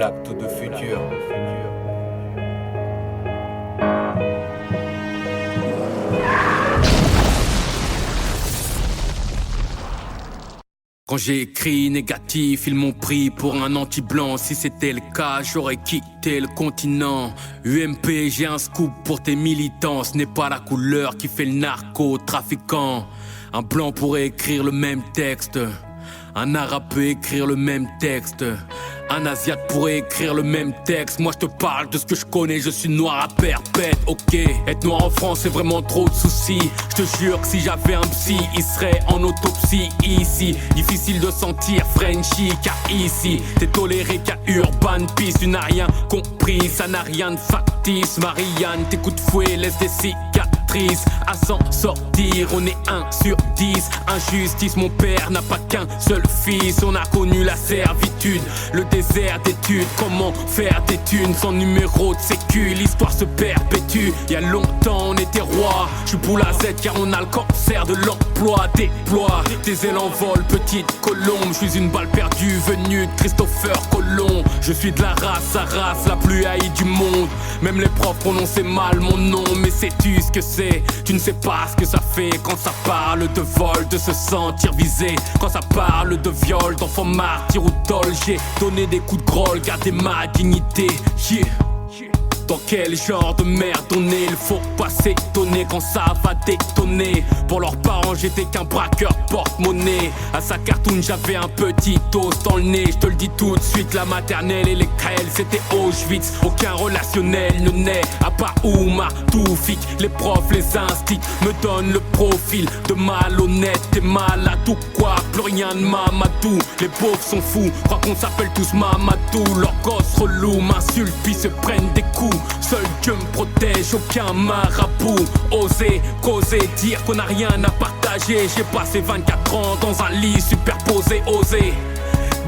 l'acte de futur. Quand j'ai écrit négatif, ils m'ont pris pour un anti-blanc. Si c'était le cas, j'aurais quitté le continent. UMP, j'ai un scoop pour tes militants. Ce n'est pas la couleur qui fait le narcotrafiquant. Un blanc pourrait écrire le même texte. Un arabe peut écrire le même texte. Un asiate pourrait écrire le même texte. Moi je te parle de ce que je connais, je suis noir à perpète, ok. Être noir en France c'est vraiment trop de soucis. Je te jure que si j'avais un psy, il serait en autopsie ici. Difficile de sentir Frenchy, car ici t'es toléré qu'à Urban Peace. Tu n'as rien compris, ça n'a rien de factice. Marianne, tes coups de fouet laissent des cicatrices. À s'en sortir, on est 1 sur 10. Injustice, mon père n'a pas qu'un seul fils. On a connu la servitude, le désert d'études. Comment faire des thunes sans numéro de sécu? L'histoire se perpétue. Il y a longtemps on était roi. Je suis poule à Z car on a le cancer de l'emploi. Déploie tes ailes en vol, petite colombe. Je suis une balle perdue venue de Christopher Colomb. Je suis de la race à race, la plus haïe du monde. Même les profs prononçaient mal mon nom. Mais sais-tu ce que c'est? Tu ne sais pas ce que ça fait quand ça parle de vol, de se sentir visé. Quand ça parle de viol, d'enfants martyrs ou dol. J'ai donné des coups de grolle, gardé ma dignité. Yeah. Dans quel genre de merde on est? Il faut pas s'étonner quand ça va détonner. Pour leurs parents j'étais qu'un braqueur porte-monnaie. À sa cartoon j'avais un petit os dans le nez. Je te le dis tout de suite, la maternelle et les crêles c'était Auschwitz. Aucun relationnel ne naît à part Oumar Toufik. Les profs, les instits me donnent le profil de malhonnête et malade ou quoi. Plus rien de Mamadou. Les pauvres sont fous, croient qu'on s'appelle tous Mamadou. Leurs gosses relous m'insultent puis se prennent des coups. Seul Dieu me protège, aucun marabout. Oser, causer, dire qu'on n'a rien à partager. J'ai passé 24 ans dans un lit superposé, oser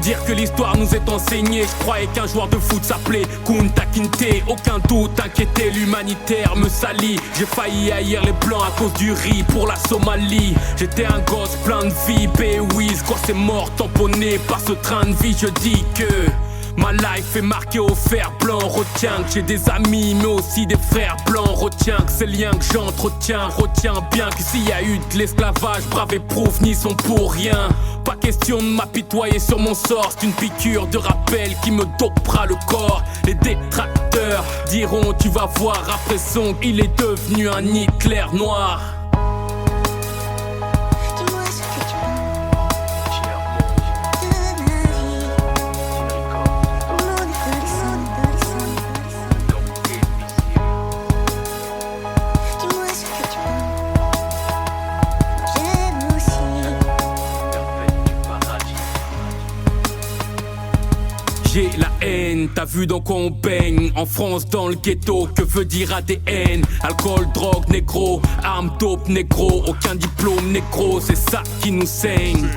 dire que l'histoire nous est enseignée. Je croyais qu'un joueur de foot s'appelait Kunta Kinte. Aucun doute, inquiété, l'humanitaire me salit. J'ai failli haïr les blancs à cause du riz pour la Somalie. J'étais un gosse plein de vie, Béouise. Quand c'est mort, tamponné par ce train de vie, je dis que ma life est marquée au fer blanc. Retiens que j'ai des amis mais aussi des frères blancs. Retiens que ces liens que j'entretiens. Retiens bien que s'il y a eu de l'esclavage, brave éprouve n'y sont pour rien. Pas question de m'apitoyer sur mon sort. C'est une piqûre de rappel qui me dopera le corps. Les détracteurs diront tu vas voir après son il est devenu un Hitler noir. J'ai la haine, t'as vu dans quoi on baigne. En France dans le ghetto, que veut dire ADN? Alcool, drogue, négro, armes, dope, négro. Aucun diplôme, négro, c'est ça qui nous saigne.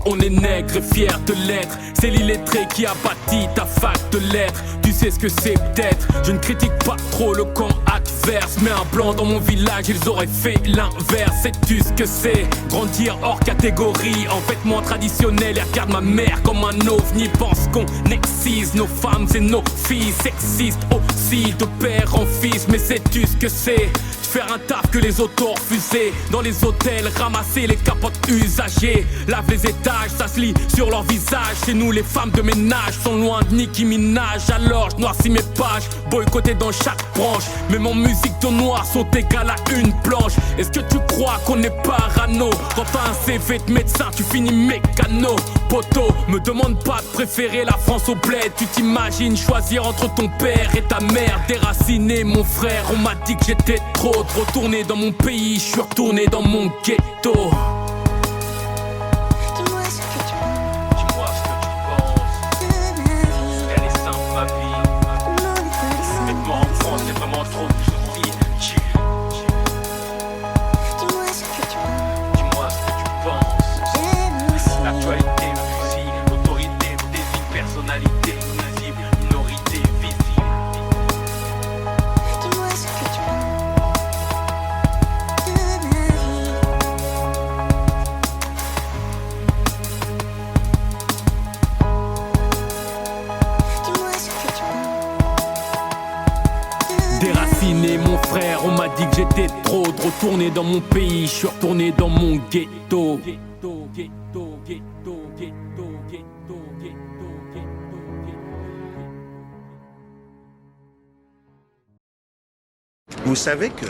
On est nègre et fiers de l'être. C'est l'illettré qui a bâti ta fac de lettres. Tu sais ce que c'est peut-être. Je ne critique pas trop le camp adverse. Mais un blanc dans mon village, ils auraient fait l'inverse. Sais-tu ce que c'est? Grandir hors catégorie, en vêtements traditionnels. Et regarde ma mère comme un ovni. Pense qu'on excise nos femmes et nos filles. Sexistes aussi, de père en fils. Mais sais-tu ce que c'est? Faire un taf que les autos refusaient. Dans les hôtels, ramasser les capotes usagées. Lave les étages, ça se lit sur leur visage. Chez nous les femmes de ménage sont loin de Nicki Minaj. Alors je noircis mes pages, boycotté dans chaque branche. Mais mon musique de noir sont égales à une planche. Est-ce que tu crois qu'on est parano? Quand t'as un CV de médecin tu finis mécano. Poto, me demande pas de préférer la France au bled. Tu t'imagines choisir entre ton père et ta mère. Déraciné mon frère, on m'a dit que j'étais trop retourné dans mon pays, je suis retourné dans mon ghetto. on m'a dit que j'étais trop de retourner dans mon pays, je suis retourné dans mon ghetto. Vous savez que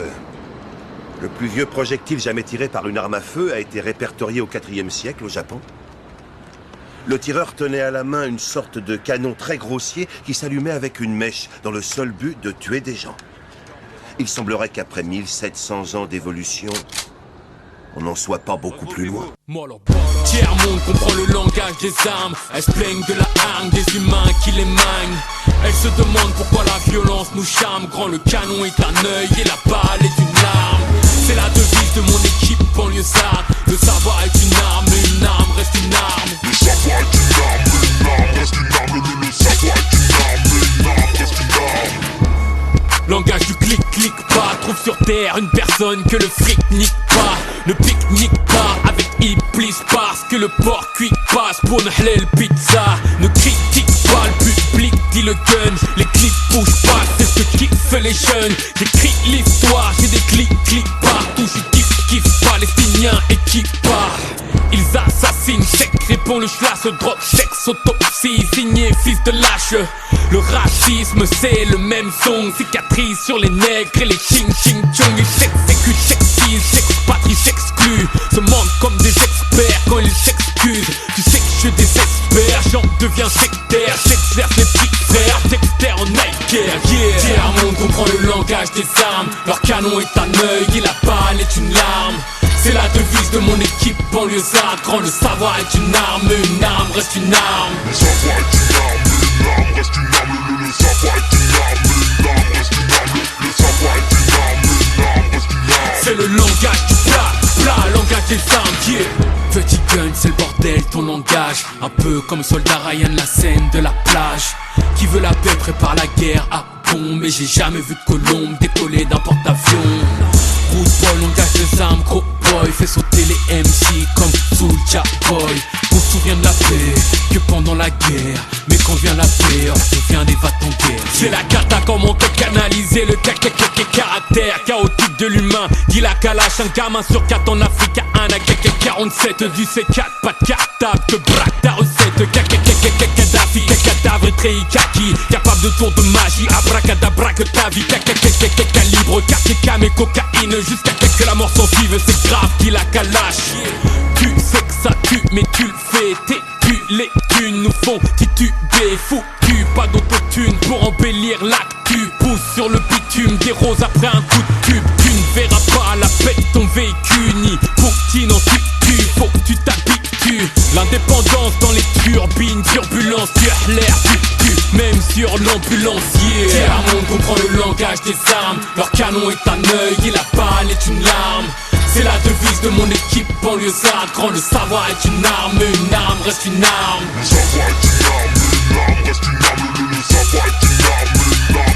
le plus vieux projectile jamais tiré par une arme à feu a été répertorié au IVe siècle au Japon. Le tireur tenait à la main une sorte de canon très grossier qui s'allumait avec une mèche dans le seul but de tuer des gens. Il semblerait qu'après 1700 ans d'évolution, on n'en soit pas beaucoup plus loin. Tiers-monde comprend le langage des armes. Elles se plaignent de la hargne des humains qui les mangent. Elles se demandent pourquoi la violence nous charme. Grand le canon est un œil et la balle est une larme. C'est la devise de mon équipe banlieusarde. Le savoir est une arme, mais une arme reste une arme. Le savoir est une arme, mais une arme reste une arme. Le savoir est une arme, mais une arme reste une arme. Langage du clic-clic pas. Trouve sur terre une personne que le fric nique pas. Ne pique-nique pas avec Iblis parce que le porc cuit passe pour une halal pizza. Ne critique pas le public, dit le gun. Les clips bougent pas, c'est ce que kiffent les jeunes. J'écris l'histoire, j'ai des clics partout. Je kiffe palestinien et qui part. Ils assassinent, sec, répond le schlass, drop, sexe, autopsie, signé fils de lâche. Le racisme c'est le même son, cicatrice sur les nègres et les ching ching chong. Ils s'exécutent, s'excisent, s'expatrient, s'excluent, se mentent comme des experts quand ils s'excusent. Tu sais que je désespère, j'en deviens sectaire, j'exerce les petits frères, Dexter en Nike, yeah. Tiers-monde comprend le langage des armes, leur canon est un œil et la balle est une larme. C'est la devise de mon équipe banlieusarde. Grand le savoir est une arme reste une arme. Le savoir est une arme, une arme reste une arme. Le savoir est une arme, une arme reste une arme. Le savoir est une arme, une arme reste une arme. C'est le langage du plat, langage des armes, yeah. Petit gun, c'est le bordel, ton langage. Un peu comme soldat Ryan, la scène de la plage. Qui veut la paix prépare la guerre à bombe. Mais j'ai jamais vu de colombe décoller d'un porte-avions. Route boy, langage des armes, gros boy. Fait sauter les MC comme Soulja Boy. On se souvient de la paix que pendant la guerre. Mais quand vient la paix, on se souvient des va-t-en-guerre. C'est la cata, comment te canaliser le caractère chaotique de l'humain. Dit la calache, un gamin sur 4 en Afrique a un AK-47 du C4, pas de cartable, te braque ta recette. Kadhafi, cadavre et treillis kaki. Capable de tour de magie, abracadabra que ta vie. Calibre, KKK mais cocaïne. Jusqu'à que la mort s'en suive, c'est grave qu'il la calache. Tu sais que ça tue, mais tu le fais. Tes pu, les thunes nous font tituber. Foutu, pas d'autotune pour embellir l'actu. Pousse sur le bitume des roses après un coup de tube. Tu ne verras pas la paix de ton véhicule. Ni Poutine en tutu, faut que tu t'habitues. L'indépendance dans les turbines, turbulence sur l'air du cul, même sur l'ambulancier. Tiers-monde comprend le langage des armes. Leur canon est un œil et la balle est une larme. C'est la devise de mon équipe banlieusarde. Grand le savoir est une arme reste une arme. Le savoir est une arme reste une arme. Le savoir est une arme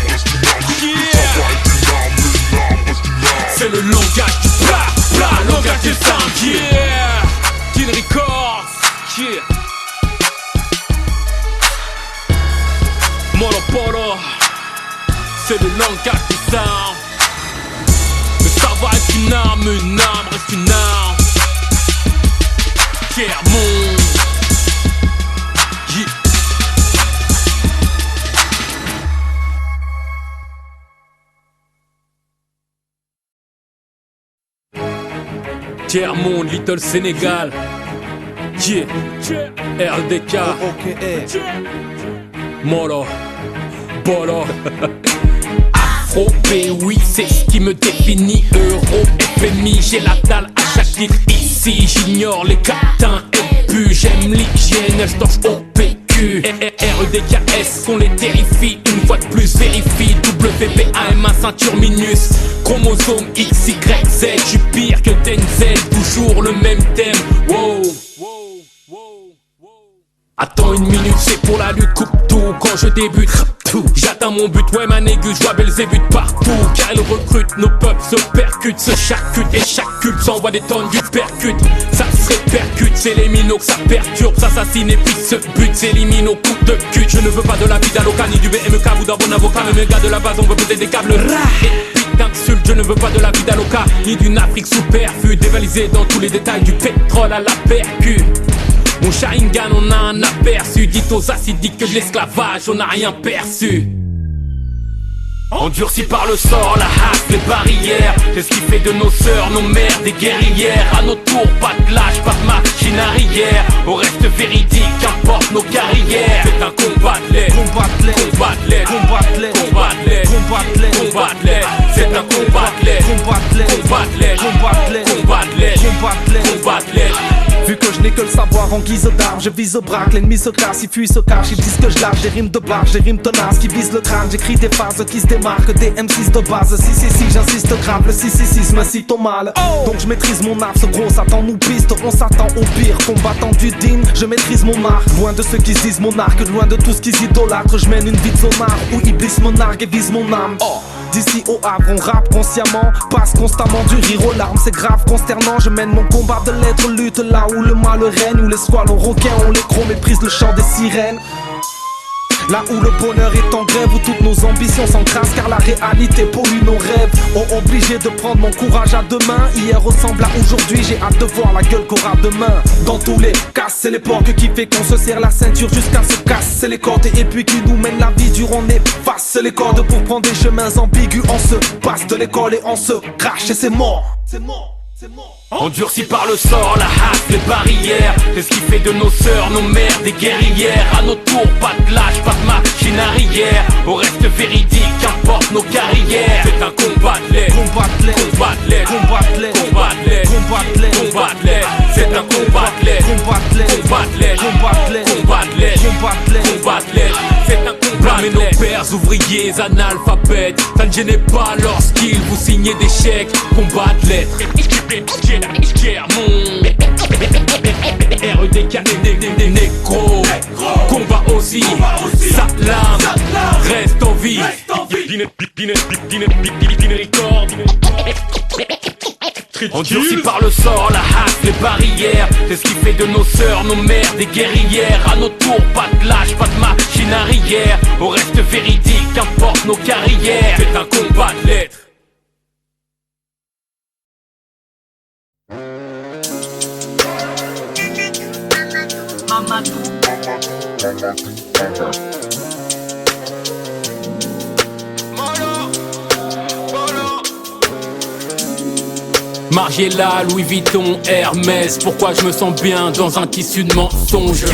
reste une arme. Le savoir est une arme reste une arme. C'est le langage du plat, langage des armes, yeah. Kin Records, yeah. Monopolo, c'est le langage des armes. Le savoir est une arme reste une arme. Tiers-monde, yeah. Tiers-monde, Little Sénégal, yeah. RDK, Molo, Bolo. Afro-B, oui, c'est ce qui me définit. Euro, FMI, j'ai la dalle à chaque titre ici. J'ignore les catins et puis j'aime l'hygiène, elles torchent au PQ. REDKS, on les terrifie, une fois de plus vérifie. WPAMA, ceinture minus, chromosome XYZ. J'suis pire que Denzel, toujours le même thème. Wow. Attends une minute, c'est pour la lutte, coupe tout. Quand je débute, j'atteins mon but, ouais ma négus, je vois Belzébuth partout. Car elle recrute, nos peuples se percutent, se charcutent. Et chaque culte s'envoie des tonnes du percute. Ça se répercute, c'est les minots que ça perturbe. S'assassine et puis se bute, s'élimine au coup de cul. Je ne veux pas de la vie d'Aloca ni du BMK ou d'un bon avocat. Mais mes gars de la base, on veut poser des câbles. Et d'insultes, je ne veux pas de la vie d'Aloca, ni d'une Afrique superflue, dévalisée dans tous les détails du pétrole à la percu. Mon Sharingan, on a un aperçu, dites aux acidiques que de l'esclavage, on n'a rien perçu. Endurcis par le sort, la hache, les barrières. C'est ce qui fait de nos sœurs, nos mères, des guerrières. À nos tours, pas de lâche, pas de machine arrière. Au reste véridique, qu'importe nos carrières. C'est un combat de l'aide, combat de l'aide, combat de l'aide, combat de l'aide, combat de l'aide, combat de l'aide, combat de l'aide. C'est un combat de l'aide, combat de l'aide, combat de l'aide, combat de l'aide, combat de l'aide, combat de l'aide, combat de l'aide. Vu que je n'ai que le savoir en guise d'arme, je vise au braque, l'ennemi se casse, il fuit, se cache, ils disent que je lâche des rimes de barge, des rimes tenaces qui visent le crâne, j'écris des phases qui se démarquent des M6 de base, si, j'insiste grave, le 666 me cite au mal, donc je maîtrise mon art, ce gros Satan nous piste, on s'attend au pire, combattant du digne, je maîtrise mon art, loin de ceux qui disent mon arc, loin de tout ce qu'ils idolâtrent, je mène une vie de zonard, où Iblis me nargue et vise mon âme. D'ici au Havre, on rappe consciemment, passe constamment du rire aux larmes, c'est grave consternant. Je mène mon combat de lettres, lutte là où le mal règne, où les squales ont requins, on les crocs, méprise le chant des sirènes. Là où le bonheur est en grève, où toutes nos ambitions s'encrassent, car la réalité pollue nos rêves. Obligé de prendre mon courage à deux mains. Hier ressemble à aujourd'hui, j'ai hâte de voir la gueule qu'aura demain. Dans tous les cas, c'est l'époque qui fait qu'on se serre la ceinture jusqu'à se casser les cordes. Et puis qui nous mène la vie dure, on efface les cordes pour prendre des chemins ambigus. On se passe de l'école et on se crache et c'est mort. C'est mort. Endurcis par le sort, la hache, les barrières. C'est ce qui fait de nos sœurs, nos mères, des guerrières. À nos tours, pas de lâche, pas de machine arrière. Au reste véridique, qu'importe nos carrières. C'est un combat de l'aide, combat de l'aide, combat de l'aide, combat de l'aide, combat de l'aide, combat de l'aide, combat de l'aide. C'est un combat de l'aide, combat de l'aide, combat de l'aide, combat de l'aide, combat de l'aide, combat de l'aide, combat de l'aide. C'est un combat de l'aide. Nos pères ouvriers analphabètes, ça ne gênait pas lorsqu'ils vous signaient des chèques. Combat de l'aide. Mon REDK des négros. Combat aussi, Salam reste en vie. Endurcis par le sort, la hache, les barrières. C'est ce qui fait de nos sœurs, nos mères, des guerrières. À nos tours, pas de lâche, pas de machine arrière. Au reste véridique, qu'importe nos carrières. C'est un combat de l'être. Margiela, Louis Vuitton, Hermès. Pourquoi je me sens bien dans un tissu de mensonges?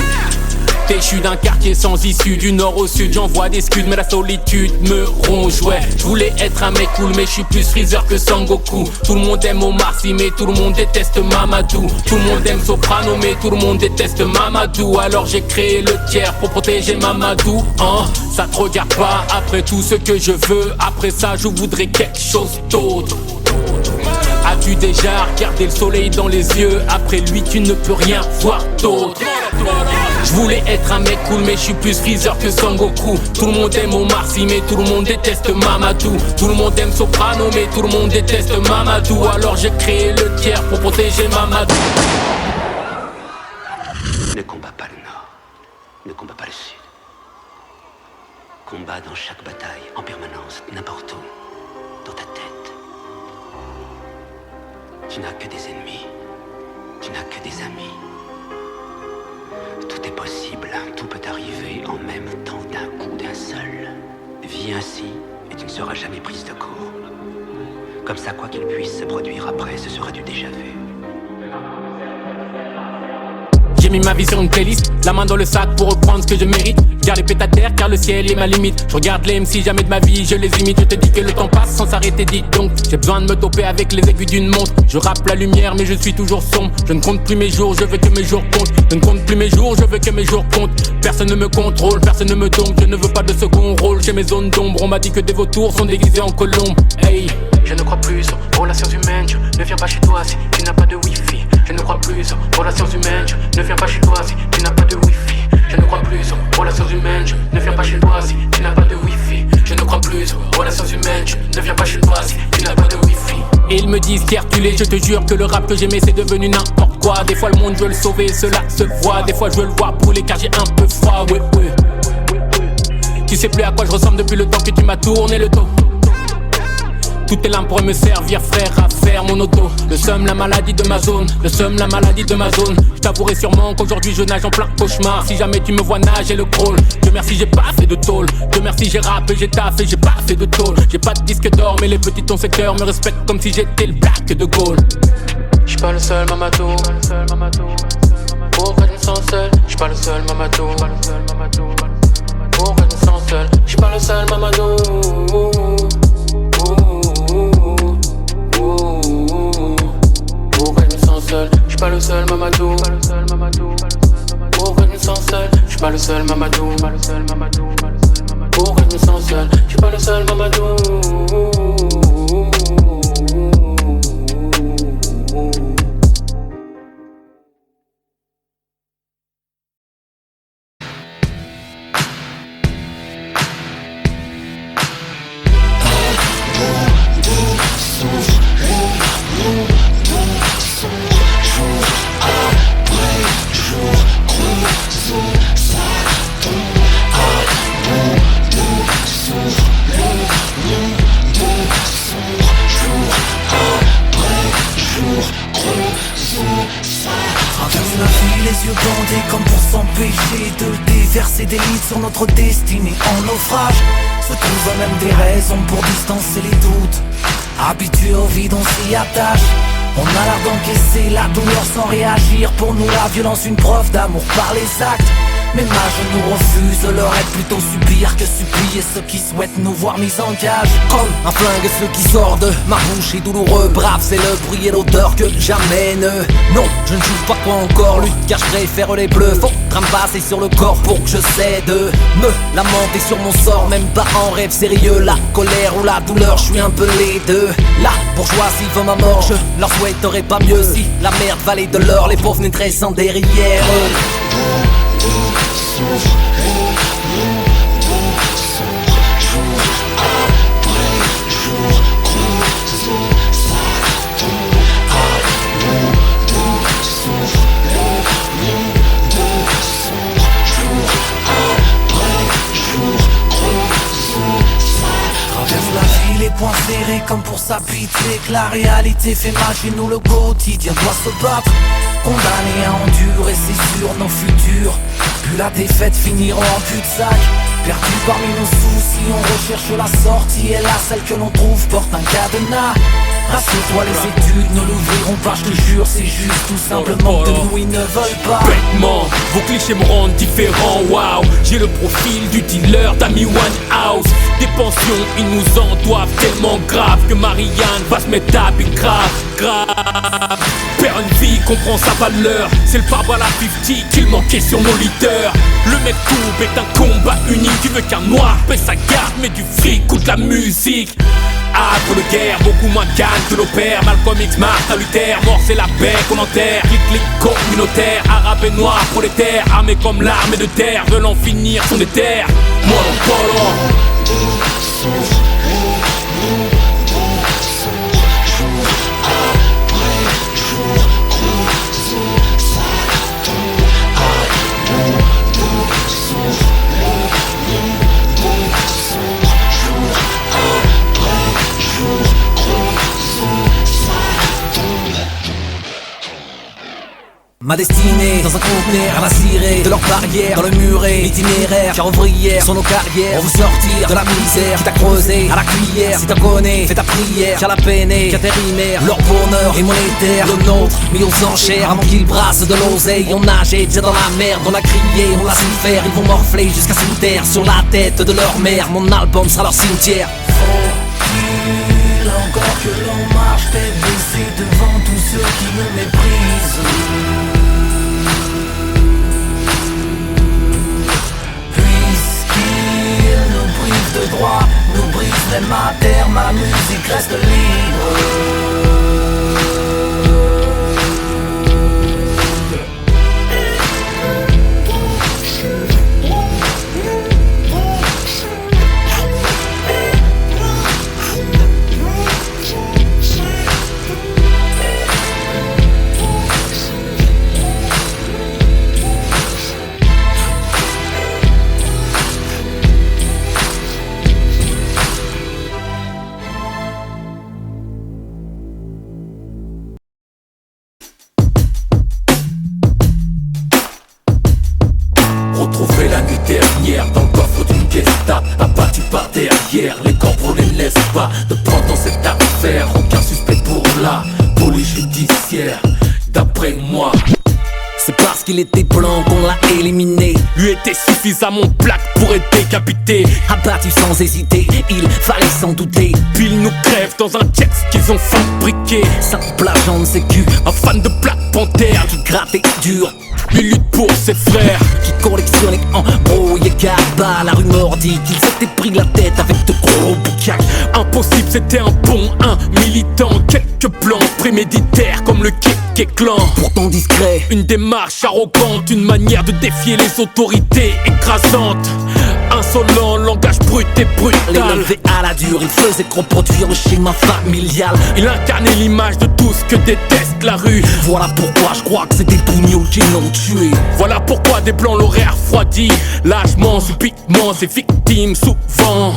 Péchu d'un quartier sans issue, du nord au sud, j'envoie des scuds, mais la solitude me ronge, ouais. Je voulais être un mec cool, mais je suis plus Freezer que Sangoku. Tout le monde aime Omar Sy, mais tout le monde déteste Mamadou. Tout le monde aime Soprano, mais tout le monde déteste Mamadou. Alors j'ai créé le tiers pour protéger Mamadou, hein. Ça te regarde pas, après tout ce que je veux. Après ça, je voudrais quelque chose d'autre. As-tu déjà regardé le soleil dans les yeux? Après lui, tu ne peux rien voir d'autre. Je voulais être un mec cool, mais je suis plus Freezer que Sangoku. Tout le monde aime Omar Sy, mais tout le monde déteste Mamadou. Tout le monde aime Soprano, mais tout le monde déteste Mamadou. Alors j'ai créé le tiers pour protéger Mamadou. Ne combat pas le Nord, ne combat pas le Sud. Combat dans chaque bataille, en permanence, n'importe où, dans ta tête. Tu n'as que des ennemis, tu n'as que des amis. Tout est possible, tout peut arriver en même temps d'un coup d'un seul. Vis ainsi et tu ne seras jamais prise de court. Comme ça, quoi qu'il puisse se produire après, ce sera du déjà vu. J'ai mis ma vie sur une playlist, la main dans le sac pour reprendre ce que je mérite. Garde les pieds à terre car le ciel est ma limite. Je regarde les MC, jamais de ma vie je les imite. Je te dis que le temps passe sans s'arrêter, dis donc. J'ai besoin de me toper avec les aiguilles d'une montre. Je rappe la lumière mais je suis toujours sombre. Je ne compte plus mes jours, je veux que mes jours comptent. Je ne compte plus mes jours, je veux que mes jours comptent. Personne ne me contrôle, personne ne me dompte. Je ne veux pas de second rôle, j'ai mes zones d'ombre. On m'a dit que des vautours sont déguisés en colombes. Hey, je ne crois plus aux relations humaines. Je ne viens pas chez toi si tu n'as pas de wifi. Je ne crois plus aux relations humaines. Je ne viens pas chez toi si tu n'as pas de wifi. Je ne crois plus aux relations humaines. Je ne viens pas chez toi si tu n'as pas de wifi. Je ne crois plus aux relations humaines. Je ne viens pas chez toi si tu n'as pas de wifi. Et ils me disent qu'Herculé, je te jure que le rap que j'aimais c'est devenu n'importe quoi. Des fois le monde je veux le sauver, cela se voit. Des fois je veux le voir brûler car j'ai un peu froid, ouais. Tu sais plus à quoi je ressemble depuis le temps que tu m'as tourné le dos. Tout est là pour me servir, frère, à faire mon auto. Le seum, la maladie de ma zone. Le seum, la maladie de ma zone. Je t'avouerai sûrement qu'aujourd'hui je nage en plein cauchemar. Si jamais tu me vois nager le crawl, Dieu merci j'ai pas fait de tôle. Dieu merci j'ai rappé, j'ai taffé, j'ai pas fait de tôle. J'ai pas de disque d'or mais les petits ton secteur me respectent comme si j'étais le Black de Gaulle. J'suis pas le seul Mamadou. Pourquoi je me sens seul? J'suis pas le seul Mamadou. Pourquoi je me sens seul? J'suis pas le seul Mamadou. Pourquoi je me sens seul? J'suis pas le seul Mamadou. Pourquoi je me sens seul? J'suis pas le seul Mamadou. Pourquoi je me sens seul? J'suis pas le seul Mamadou. Sur notre destinée en naufrage, se trouvent même des raisons pour distancer les doutes. Habitués au vide on s'y attache. On a l'air d'encaisser la douleur sans réagir. Pour nous la violence une preuve d'amour par les actes. Mais ma nous refuse leur aide, plutôt subir que supplier ceux qui souhaitent nous voir mis en cage. Comme un flingue ceux qui sortent de ma bouche est douloureux. Brave c'est le bruit et l'odeur que j'amène. Non je ne joue pas quoi encore lutte car je préfère les bleus. Faut passer sur le corps pour que je cède. Me lamenter sur mon sort, même pas en rêve sérieux. La colère ou la douleur, je suis un peu les deux. La bourgeoisie veut ma mort, je leur souhaiterais pas mieux. Si la merde valait de l'or, les pauvres naîtraient sans derrière. Les poings serrés comme pour s'habituer que la réalité fait mal chez nous, le quotidien doit se battre. Condamnés à endurer, c'est sûr, nos futurs. Puis la défaite finiront en cul-de-sac. Perdus parmi nos soucis, on recherche la sortie. Et là, celle que l'on trouve porte un cadenas. Rassure-toi, les études ne l'ouvriront pas, je te jure, c'est juste tout simplement que nous ils ne veulent pas. Bêtement, vos clichés me rendent différent, waouh. J'ai le profil du dealer d'Ami Winehouse. Des pensions, ils nous en doivent tellement grave que Marianne va se mettre à pied grave. Perdre une vie, comprend sa valeur. C'est le pare-balles à 50 qu'il manquait sur nos leaders. Le mec coupe est un combat unique. Tu veux qu'un noir paie sa garde, mais du fric ou de la musique. Acte de guerre, beaucoup moins calme que nos pères. Malcolm X, Martin Luther, mort c'est la paix qu'on enterre. Clic communautaire, arabe et noir prolétaire. Armés comme l'armée de terre, veulent en finir son éther. Moi non polo. Ma destinée dans un conteneur à la cirée de leurs barrières, dans le muret, l'itinéraire, car ouvrière sur nos carrières. On veut sortir de la misère qui t'a creusé à la cuillère. Si t'en connais, fais ta prière, car la peine est qu'intérimaire. Leur bonheur est monétaire, le nôtre mis aux enchères. Avant qu'ils brassent de l'oseille, on nageait déjà dans la merde. On a crié, on l'a souffert, ils vont morfler jusqu'à sous terre sur la tête de leur mère. Mon album sera leur cimetière. Faut-il encore que l'on marche tête baissée devant tous ceux qui nous méprisent? De droit, nous brise les matères, ma musique reste libre. la nuit dernière dans le coffre d'une Gestapo, abattu par derrière. Les corbeaux ne laissent pas de prendre dans cette affaire. Aucun suspect pour la police judiciaire, d'après moi. C'est parce qu'il était blanc qu'on l'a éliminé. Lui était suffisamment black pour être décapité. Abattu sans hésiter, il fallait s'en douter. Puis ils nous crèvent dans un texte qu'ils ont fabriqué. Simple agent de sécu, un fan de Black Panther qui grattait dur, lui lutte pour ses frères, qui collectionnait en brouille et garba. La rumeur dit qu'il s'était pris la tête avec de gros boucaques. Impossible, c'était un bon, un militant. Quelques plans préméditaires comme le KK Clan. Pourtant discret, une démarche arrogante, une manière de défier les autorités écrasantes. Insolent, langage brut et brutal. Les levés à la dure, il faisait reproduire le schéma familial. Il incarnait l'image de tout ce que déteste la rue. Voilà pourquoi je crois que c'est des bougnous qui l'ont tué. Voilà pourquoi des blancs l'auraient refroidi. Lâchement, subitement, ses victimes souvent.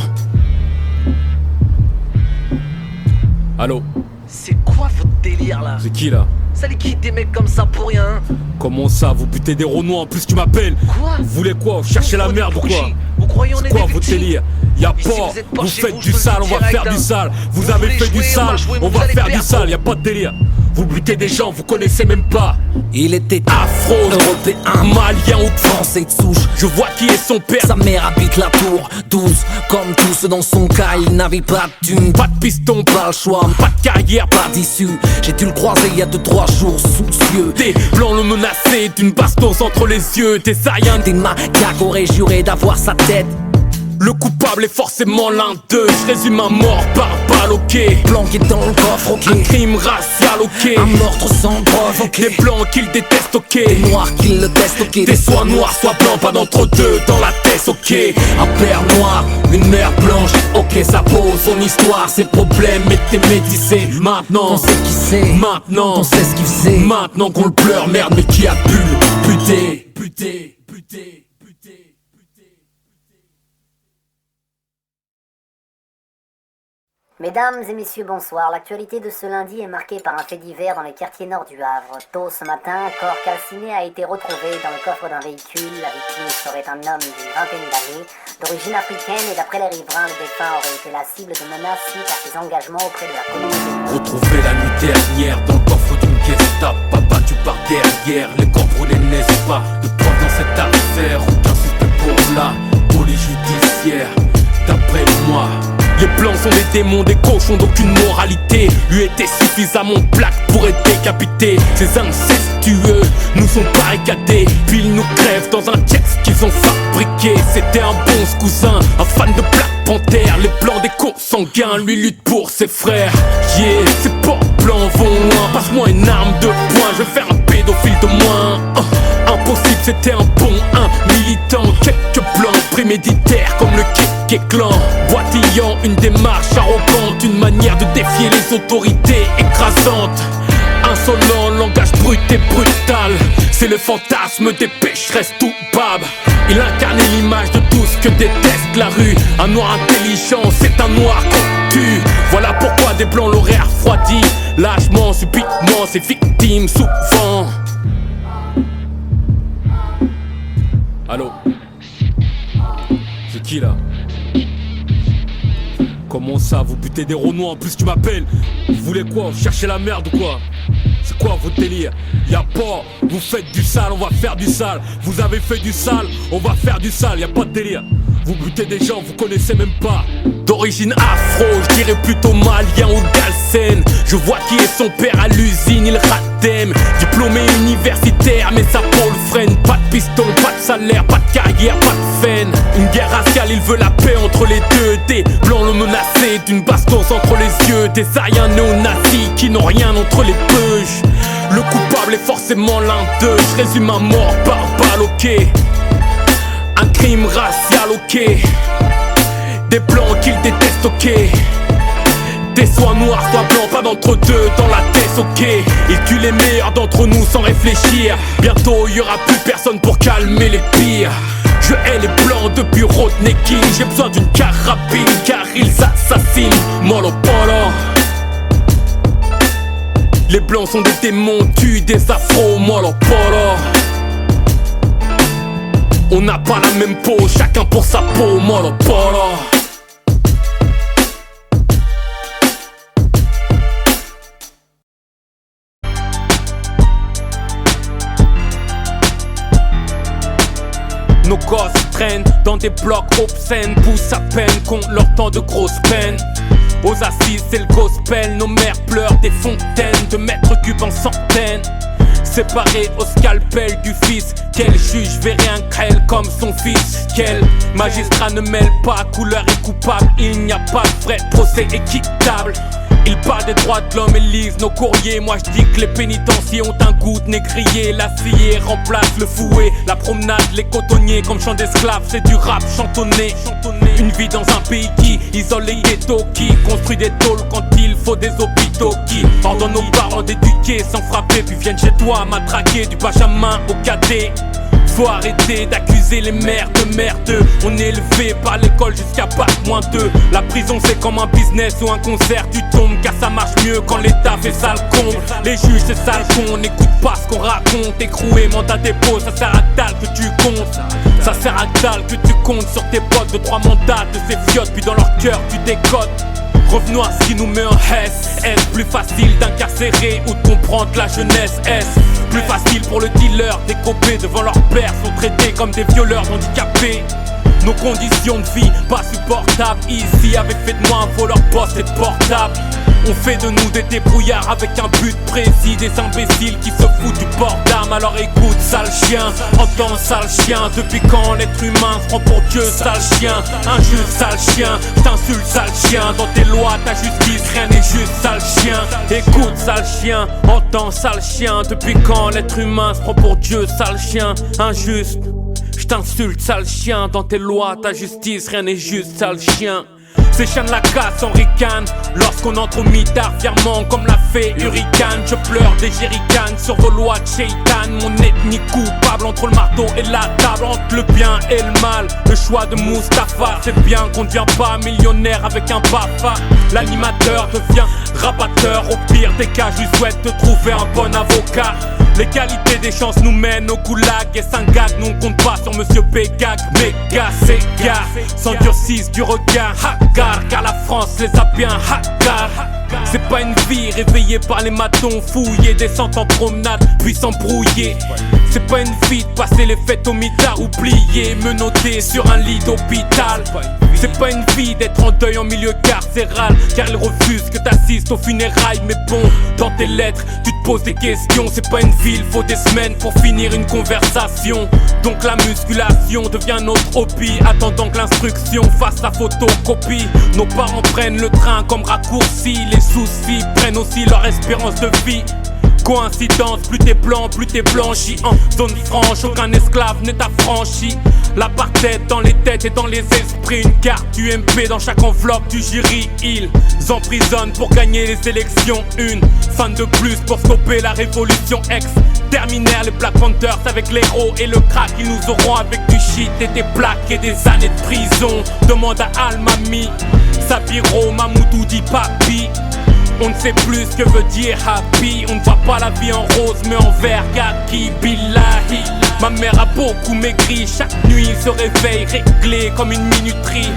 Allô? C'est quoi votre délire là? C'est qui là? Ça liquide des mecs comme ça pour rien. Comment ça, vous butez des Renois en plus tu m'appelles? Quoi? Vous voulez quoi? Vous cherchez la merde ou quoi? Vous croyez on est quoi des votre délire? Y'a pas, vous faites du sale, on va faire du sale. Vous avez fait du sale, on va faire du sale, y'a pas de délire. Vous butez des gens, vous connaissez même pas. Il était afro, européen, malien ou français de souche. Je vois qui est son père. Sa mère habite la tour 12. Comme tous dans son cas, il n'avait pas de thune, pas de piston, pas le choix, pas de carrière, pas d'issue. J'ai dû le croiser il y a 2-3 jours soucieux. Des blancs le menaçaient d'une bastos entre les yeux. Des Saiyans, des macaques auraient juré d'avoir sa tête. Le coupable est forcément l'un d'eux. Je résume un mort par balle, ok. Planqué dans le coffre, ok. Un crime racial, ok. Un meurtre sans preuve, ok. Des blancs qu'ils détestent, ok. Des noirs qu'ils le testent, ok. Des soit noirs, soit blancs, pas d'entre-deux dans la tête, ok. Un père noir, une mère blanche, ok. Ça pose son histoire, ses problèmes étaient métissés. Maintenant, on sait qui c'est. Maintenant, on sait ce qu'il faisait. Maintenant qu'on le pleure, merde, mais qui a pu le buter, buter, buter. Mesdames et messieurs, bonsoir. L'actualité de ce lundi est marquée par un fait divers dans les quartiers nord du Havre. Tôt ce matin, un corps calciné a été retrouvé dans le coffre d'un véhicule. La victime serait un homme d'une vingtaine d'années, d'origine africaine, et d'après les riverains, le défunt aurait été la cible de menaces suite à ses engagements auprès de la communauté. Retrouvé la nuit dernière dans le coffre d'une Gestapo, abattu par derrière. Les corps brûlés, n'est-ce pas? De preuve dans cette affaire, aucun suspect pour la police judiciaire, d'après moi. Les blancs sont des démons, des cochons d'aucune moralité. Lui était suffisamment black pour être décapité. Ces incestueux nous sont barricadés, puis ils nous crèvent dans un texte qu'ils ont fabriqué. C'était un bon cousin, un fan de Black Panther. Les blancs des consanguins, lui lutte pour ses frères. Yeah, ces porcs blancs vont loin. Passe-moi une arme de poing, je vais faire un pédophile de moins. Impossible, c'était un bon, un militant. Quelques plans préméditaires comme le KK Clan. Boitillant, une démarche arrogante, une manière de défier les autorités écrasantes. Insolent, langage brut et brutal. C'est le fantasme des pécheresses tout bab. Il incarnait l'image de tout ce que déteste la rue. Un noir intelligent, c'est un noir qu'on tue. Voilà pourquoi des blancs l'auraient refroidi. Lâchement, subitement, ses victimes souvent. Allô? C'est qui là? Comment ça, vous butez des Renois en plus tu m'appelles? Vous voulez quoi? Vous cherchez la merde ou quoi? C'est quoi votre délire? Y'a pas, vous faites du sale, on va faire du sale. Vous avez fait du sale, on va faire du sale, y'a pas de délire. Vous butez des gens, vous connaissez même pas. D'origine afro, je dirais plutôt malien ou galsen. Je vois qui est son père à l'usine, il ratem. Diplômé universitaire, mais sa peau le freine. Pas de piston, pas de salaire, pas de carrière, pas de faine. Une guerre raciale, il veut la paix entre les deux. Des blancs le menacé, d'une bastos entre les yeux. Des Aryens néo-nazis qui n'ont rien entre les beuges. Le coupable est forcément l'un d'eux. Je résume un mort par balle, ok. Un crime racial, ok. Des blancs qu'ils détestent, ok. Des soit noirs, soit blancs, pas d'entre-deux dans la tête, ok. Ils tuent les meilleurs d'entre nous sans réfléchir. Bientôt y aura plus personne pour calmer les pires. Je hais les blancs depuis Rodney King. J'ai besoin d'une carabine car ils assassinent. Molo polo. Les blancs sont des démons, tuent des afros. Molo polo. On a pas la même peau, chacun pour sa peau, molo polo. Nos gosses traînent dans des blocs obscènes, poussent à peine qu'on leur tend de grosses peines. Aux assises c'est le gospel, nos mères pleurent des fontaines de mètres cubes en centaines. Séparés au scalpel du fils, quel juge verrait un crêle comme son fils? Quel magistrat ne mêle pas couleur et coupable? Il n'y a pas de vrai procès équitable. Ils parlent des droits de l'homme et lisent nos courriers. Moi je dis que les pénitenciers ont un goût de négrier. La sciée remplace le fouet, la promenade, les cotonniers comme chant d'esclaves, c'est du rap chantonné. Une vie dans un pays qui isole les ghettos, qui construit des tôles quand il faut des hôpitaux, qui ordonne nos parents d'éduquer sans frapper, puis viennent chez toi matraquer du benjamin au cadet. Faut arrêter d'accuser les mères de merdeux. On est élevé par l'école jusqu'à bac-2. La prison c'est comme un business ou un concert. Tu tombes car ça marche mieux quand l'État fait sale con. Les juges c'est sale con, on n'écoute pas ce qu'on raconte. Écroué, mandat dépôt, ça sert à dalle que tu comptes. Ça sert à dalle que tu comptes sur tes potes de 3 mandats de ces fiottes. Puis dans leur cœur tu décodes. Revenons à ce qui nous met en hesse. Est-ce plus facile d'incarcérer ou de comprendre la jeunesse? Est-ce plus facile pour le dealer d'écoper devant leur père? Sont traités comme des violeurs handicapés. Nos conditions de vie pas supportables. Ici avec fait de moi un voleur poste et de portable. On fait de nous des débrouillards avec un but précis. Des imbéciles qui se foutent du port d'armes. Alors écoute sale chien, entends sale chien. Depuis quand l'être humain se prend pour Dieu? Sale chien, injuste sale chien. J't'insulte sale chien. Dans tes lois, ta justice, rien n'est juste sale chien. Écoute sale chien, entends sale chien. Depuis quand l'être humain se prend pour Dieu? Sale chien, injuste. J't'insulte sale chien. Dans tes lois, ta justice, rien n'est juste sale chien. Ces chiens de la casse en ricane lorsqu'on entre au mitard fièrement comme l'a fait Hurricane. Je pleure des jerrycans sur vos lois de shaitan. Mon ethnie coupable entre le marteau et la table, entre le bien et le mal. Le choix de Mustapha, c'est bien qu'on ne devient pas millionnaire avec un BAFA. L'animateur devient rabatteur. Au pire des cas, je lui souhaite de trouver un bon avocat. L'égalité des chances nous mène au goulag. Et Saint-Gag, nous on compte pas sur Monsieur Pégag. Méga, c'est gars, s'endurcissent du regard. Hagar, car la France les a bien hagar. C'est pas une vie réveillée par les matons, fouillés, descente en promenade, puis s'embrouiller. C'est pas une vie de passer les fêtes au mitard, oublié, menotté sur un lit d'hôpital. C'est pas une vie d'être en deuil en milieu carcéral, car ils refusent que t'assistes aux funérailles. Mais bon, dans tes lettres, tu te poses des questions. C'est pas une ville, faut des semaines pour finir une conversation. Donc la musculation devient notre hobby, attendant que l'instruction fasse la photocopie. Nos parents prennent le train comme raccourci, les soucis prennent aussi leur espérance de vie. Coïncidence, plus t'es blanc, plus t'es blanchi. En zone franche, aucun esclave n'est affranchi. L'apartheid dans les têtes et dans les esprits. Une carte UMP dans chaque enveloppe du jury. Ils emprisonnent pour gagner les élections. Une fan de plus pour stopper la révolution. Exterminèrent les Black Panthers avec les héros et le crack. Ils nous auront avec du shit et des plaques et des années de prison. Demande à Al-Mami, Sabiro, Mamoudou dit papi. On ne sait plus ce que veut dire happy. On ne voit pas la vie en rose mais en vert kaki. Billahi, ma mère a beaucoup maigri. Chaque nuit il se réveille réglé comme une minuterie.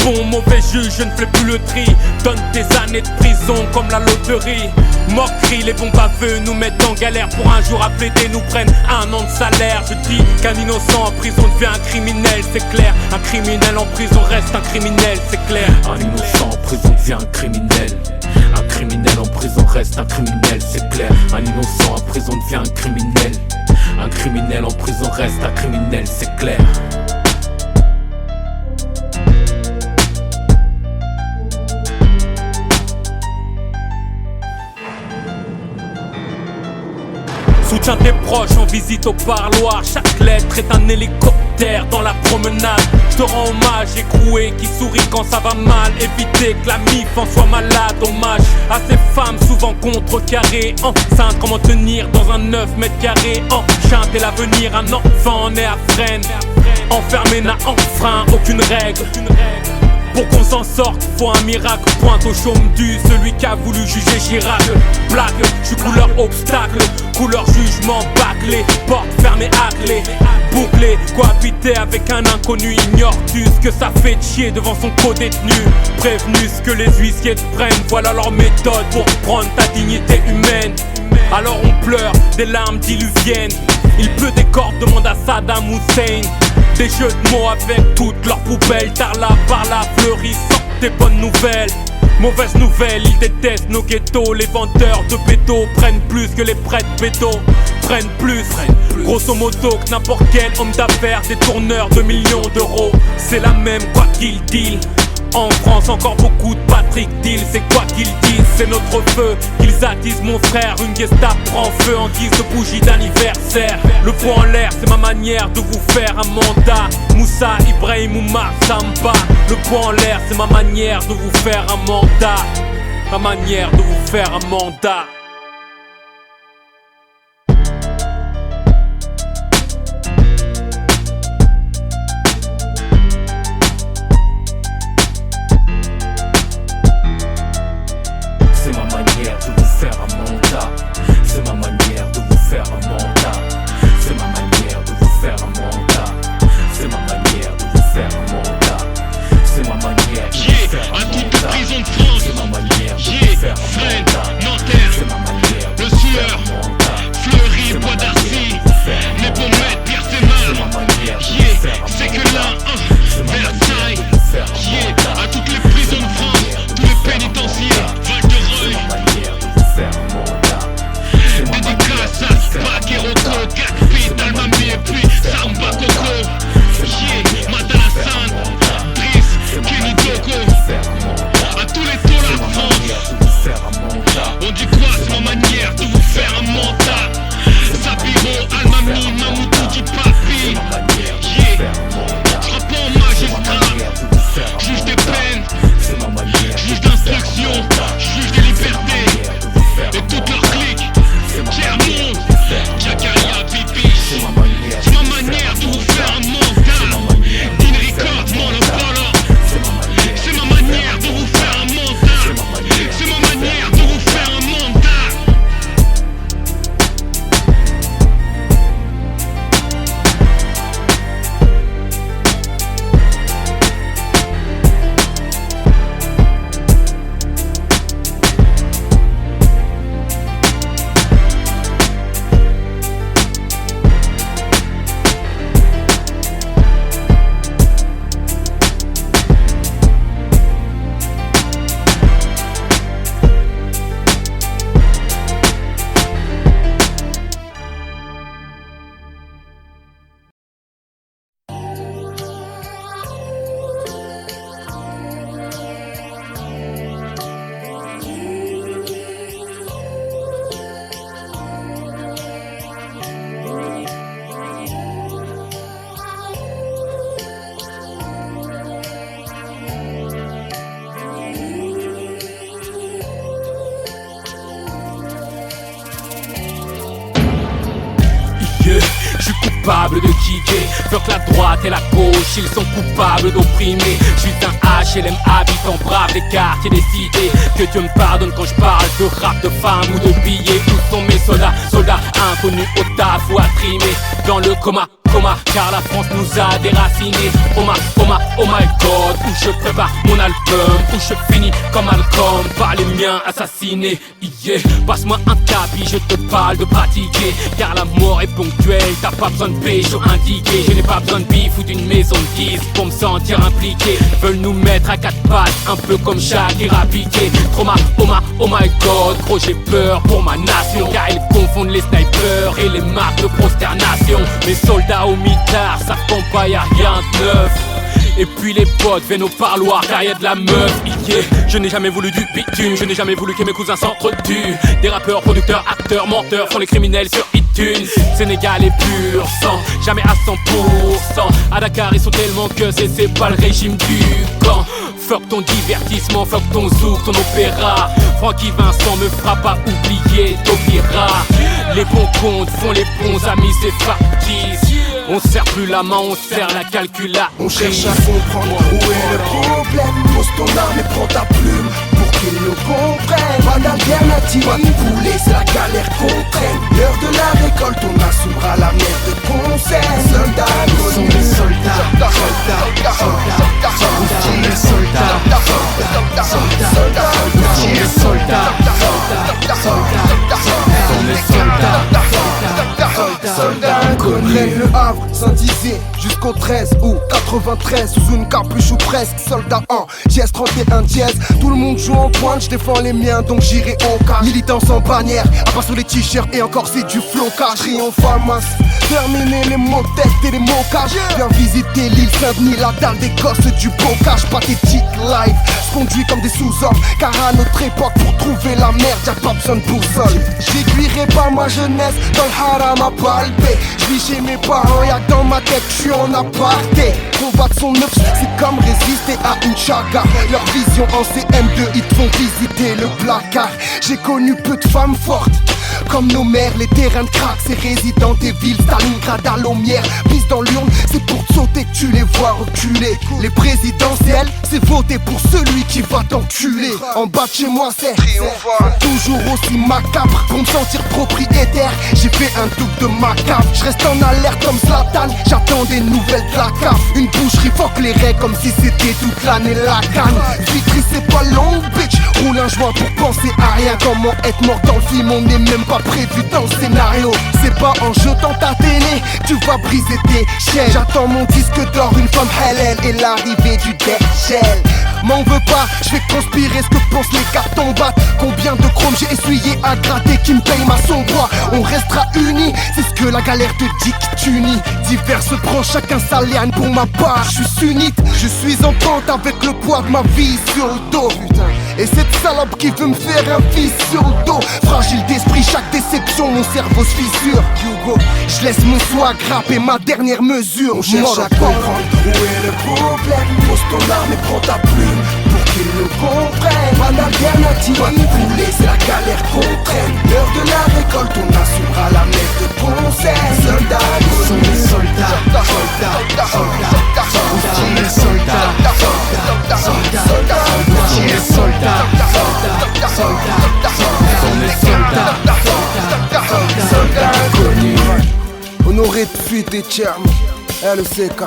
Bon mauvais juge, je ne fais plus le tri. Donne des années de prison comme la loterie. Moquerie, les bons baveux nous mettent en galère. Pour un jour à plaider, nous prennent 1 an de salaire. Je dis qu'un innocent en prison devient un criminel, c'est clair. Un criminel en prison reste un criminel, c'est clair. Un innocent en prison devient un criminel. Un criminel en prison reste un criminel, c'est clair. Un innocent en prison devient un criminel. Un criminel en prison reste un criminel, c'est clair. Soutiens tes proches en visite au parloir. Chaque lettre est un hélicoptère dans la promenade. Je te rends hommage, écroué qui sourit quand ça va mal. Éviter que la MIF en soit malade. Hommage à ces femmes souvent contrecarrées. Enceintes, comment tenir dans un 9 mètres carrés. Enchante et l'avenir, un enfant né à Fresnes. Enfermé n'a enfreint aucune règle. Pour qu'on s'en sorte, faut un miracle. Pointe au chaume du, celui qui a voulu juger Chirac. Blague, je suis couleur obstacle, couleur jugement bâclé. Porte fermée, aclée, bouclée, cohabite t'es avec un inconnu, ignores-tu ce que ça fait de chier devant son co-détenu? Prévenu ce que les huissiers te prennent, voilà leur méthode pour prendre ta dignité humaine. Alors on pleure, des larmes diluviennes. Il pleut des cordes, demande à Saddam Hussein. Des jeux de mots avec toutes leurs poubelles. Tard là, par là, fleurissant des bonnes nouvelles. Mauvaise nouvelle, ils détestent nos ghettos. Les vendeurs de béto prennent plus que les prêtres béto. Prennent plus, grosso modo que n'importe quel homme d'affaires, détourneur de millions d'euros. C'est la même quoi qu'ils deal. En France encore beaucoup de Patrick Deal. C'est quoi qu'ils disent, c'est notre feu qu'ils attisent mon frère. Une Gestapo prend feu en guise de bougie d'anniversaire. Le poing en l'air c'est ma manière de vous faire un mandat. Moussa, Ibrahim ou Samba. Le poing en l'air c'est ma manière de vous faire un mandat. Ma manière de vous faire un mandat. Coupable de kicker, fuck la droite et la gauche, ils sont coupables d'opprimer. J'suis un HLM habitant brave des quartiers des cités. Que Dieu me pardonne quand je parle de rap, de femmes ou de billets. Où sont mes soldats, soldats inconnus au taf ou à trimer. Dans le coma, car la France nous a déracinés. Oh my god, où je prépare mon album, où je finis comme Malcolm par les miens assassinés. Yeah, passe-moi un tapis, je te parle de pratiquer. Car la mort est ponctuelle, t'as pas besoin de pécho indiqué. Je n'ai pas besoin de bif ou d'une maison de 10 pour me sentir impliqué. Veulent nous mettre à quatre pattes, un peu comme Shakira piqué. Trauma, oh my god, gros j'ai peur pour ma nation. Car ils confondent les snipers et les marques de prosternation. Mes soldats au mitard, ça pompe pas, y'a rien de neuf. Et puis les potes viennent au parloir car y'a de la meuf. Yeah. Je n'ai jamais voulu du bitume, je n'ai jamais voulu que mes cousins s'entretuent. Des rappeurs, producteurs, acteurs, menteurs font les criminels sur iTunes. Sénégal est pur sang, jamais à 100%. À Dakar ils sont tellement que c'est pas le régime du camp. Fuck ton divertissement, fuck ton zouk, ton opéra. Francky Vincent me fera pas oublier Topira. Les bons comptes font les bons amis, c'est factice. On serre plus la main, on serre la calculatrice. On cherche à comprendre où est le problème. Pose ton arme et prends ta plume pour qu'ils nous comprennent. Pas d'alternative, pas de poulet, c'est la galère qu'on traîne. L'heure de la récolte, on assumera la merde de concert. Soldats, sont des soldats Rennes, Le Havre, Saint-Dizier, jusqu'au 13 ou 93, sous une capuche ou presque, soldat en dièse 31 dièse. Tout le monde joue en pointe, je défends les miens donc j'irai au cas. Militants sans bannière, à part sur les t-shirts et encore c'est du flocage. Triomphe à masse, terminer les mots têtes et les mocages. Viens visiter l'île Saint-Denis, la dalle des gosses du bocage. Pathétique live, se conduit comme des sous-hommes, car à notre époque pour trouver la merde y'a pas besoin de boussole. J'aiguillerai pas ma jeunesse dans le haram à palper. J'vis chez mes parents, y'a que dans ma tête j'suis en aparté. Combattre son œuf, c'est comme résister à une chaga. Leur vision en CM2, ils te font visiter le placard. J'ai connu peu de femmes fortes, comme nos mères, les terrains de crack, c'est résidents des villes, Stalingrad à Lomière. Pisse dans l'urne, c'est pour te sauter que tu les vois reculer. Les présidentielles, c'est voter pour celui qui va t'enculer. En bas de chez moi c'est toujours aussi macabre. Pour me sentir propriétaire, j'ai fait un double de macabre. Je reste en alerte comme Zlatan, j'attends des nouvelles de la cave. Une boucherie fuck les règles comme si c'était toute l'année la canne. Vitry c'est pas long bitch, roule un joint pour penser à rien. Comment être mort dans le film, on n'est même pas prévu dans le scénario. C'est pas en jetant ta télé, tu vas briser tes chaînes. J'attends mon disque d'or, une femme halal et l'arrivée du Dead Shell. M'en veux pas, je vais transpirer ce que pensent les cartons battent. Combien de chromes j'ai essuyé à gratter qui me paye ma sombre. On restera unis, c'est ce que la galère te dicte unis. Divers se prend chacun sa liane, pour ma part je suis sunnite. Je suis en pente avec le poids de ma vie sur le dos. Et cette salope qui veut me faire un fils sur le dos. Fragile d'esprit, chaque déception mon cerveau se fissure. Hugo, je laisse mon swag rap et ma dernière mesure. On cherche à comprendre où est le problème. Pose ton arme et prends ta plume pour qu'ils nous comprennent. Pas d'alternative, rouler c'est la galère qu'on traîne. L'heure de la récolte, on assurera la messe de concert. Soldats, nous sommes des soldats. Soldats, soldats, soldats, soldats, soldats, soldats, soldats, soldats, soldats inconnus. Honoré de fuite et charme, LCK,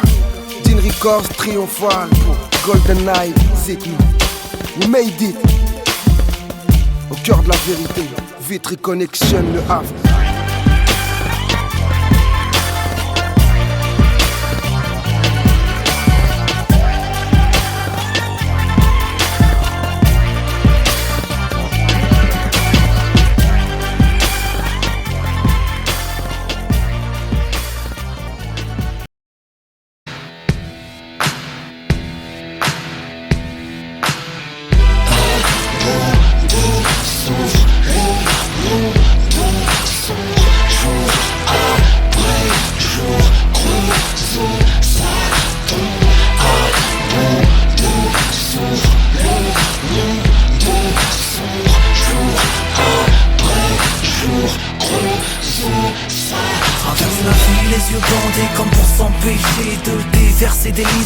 Dean Records triomphal pour Golden Eye, c'est nous. We made it. Au cœur de la vérité, Vitry Connection, Le Havre.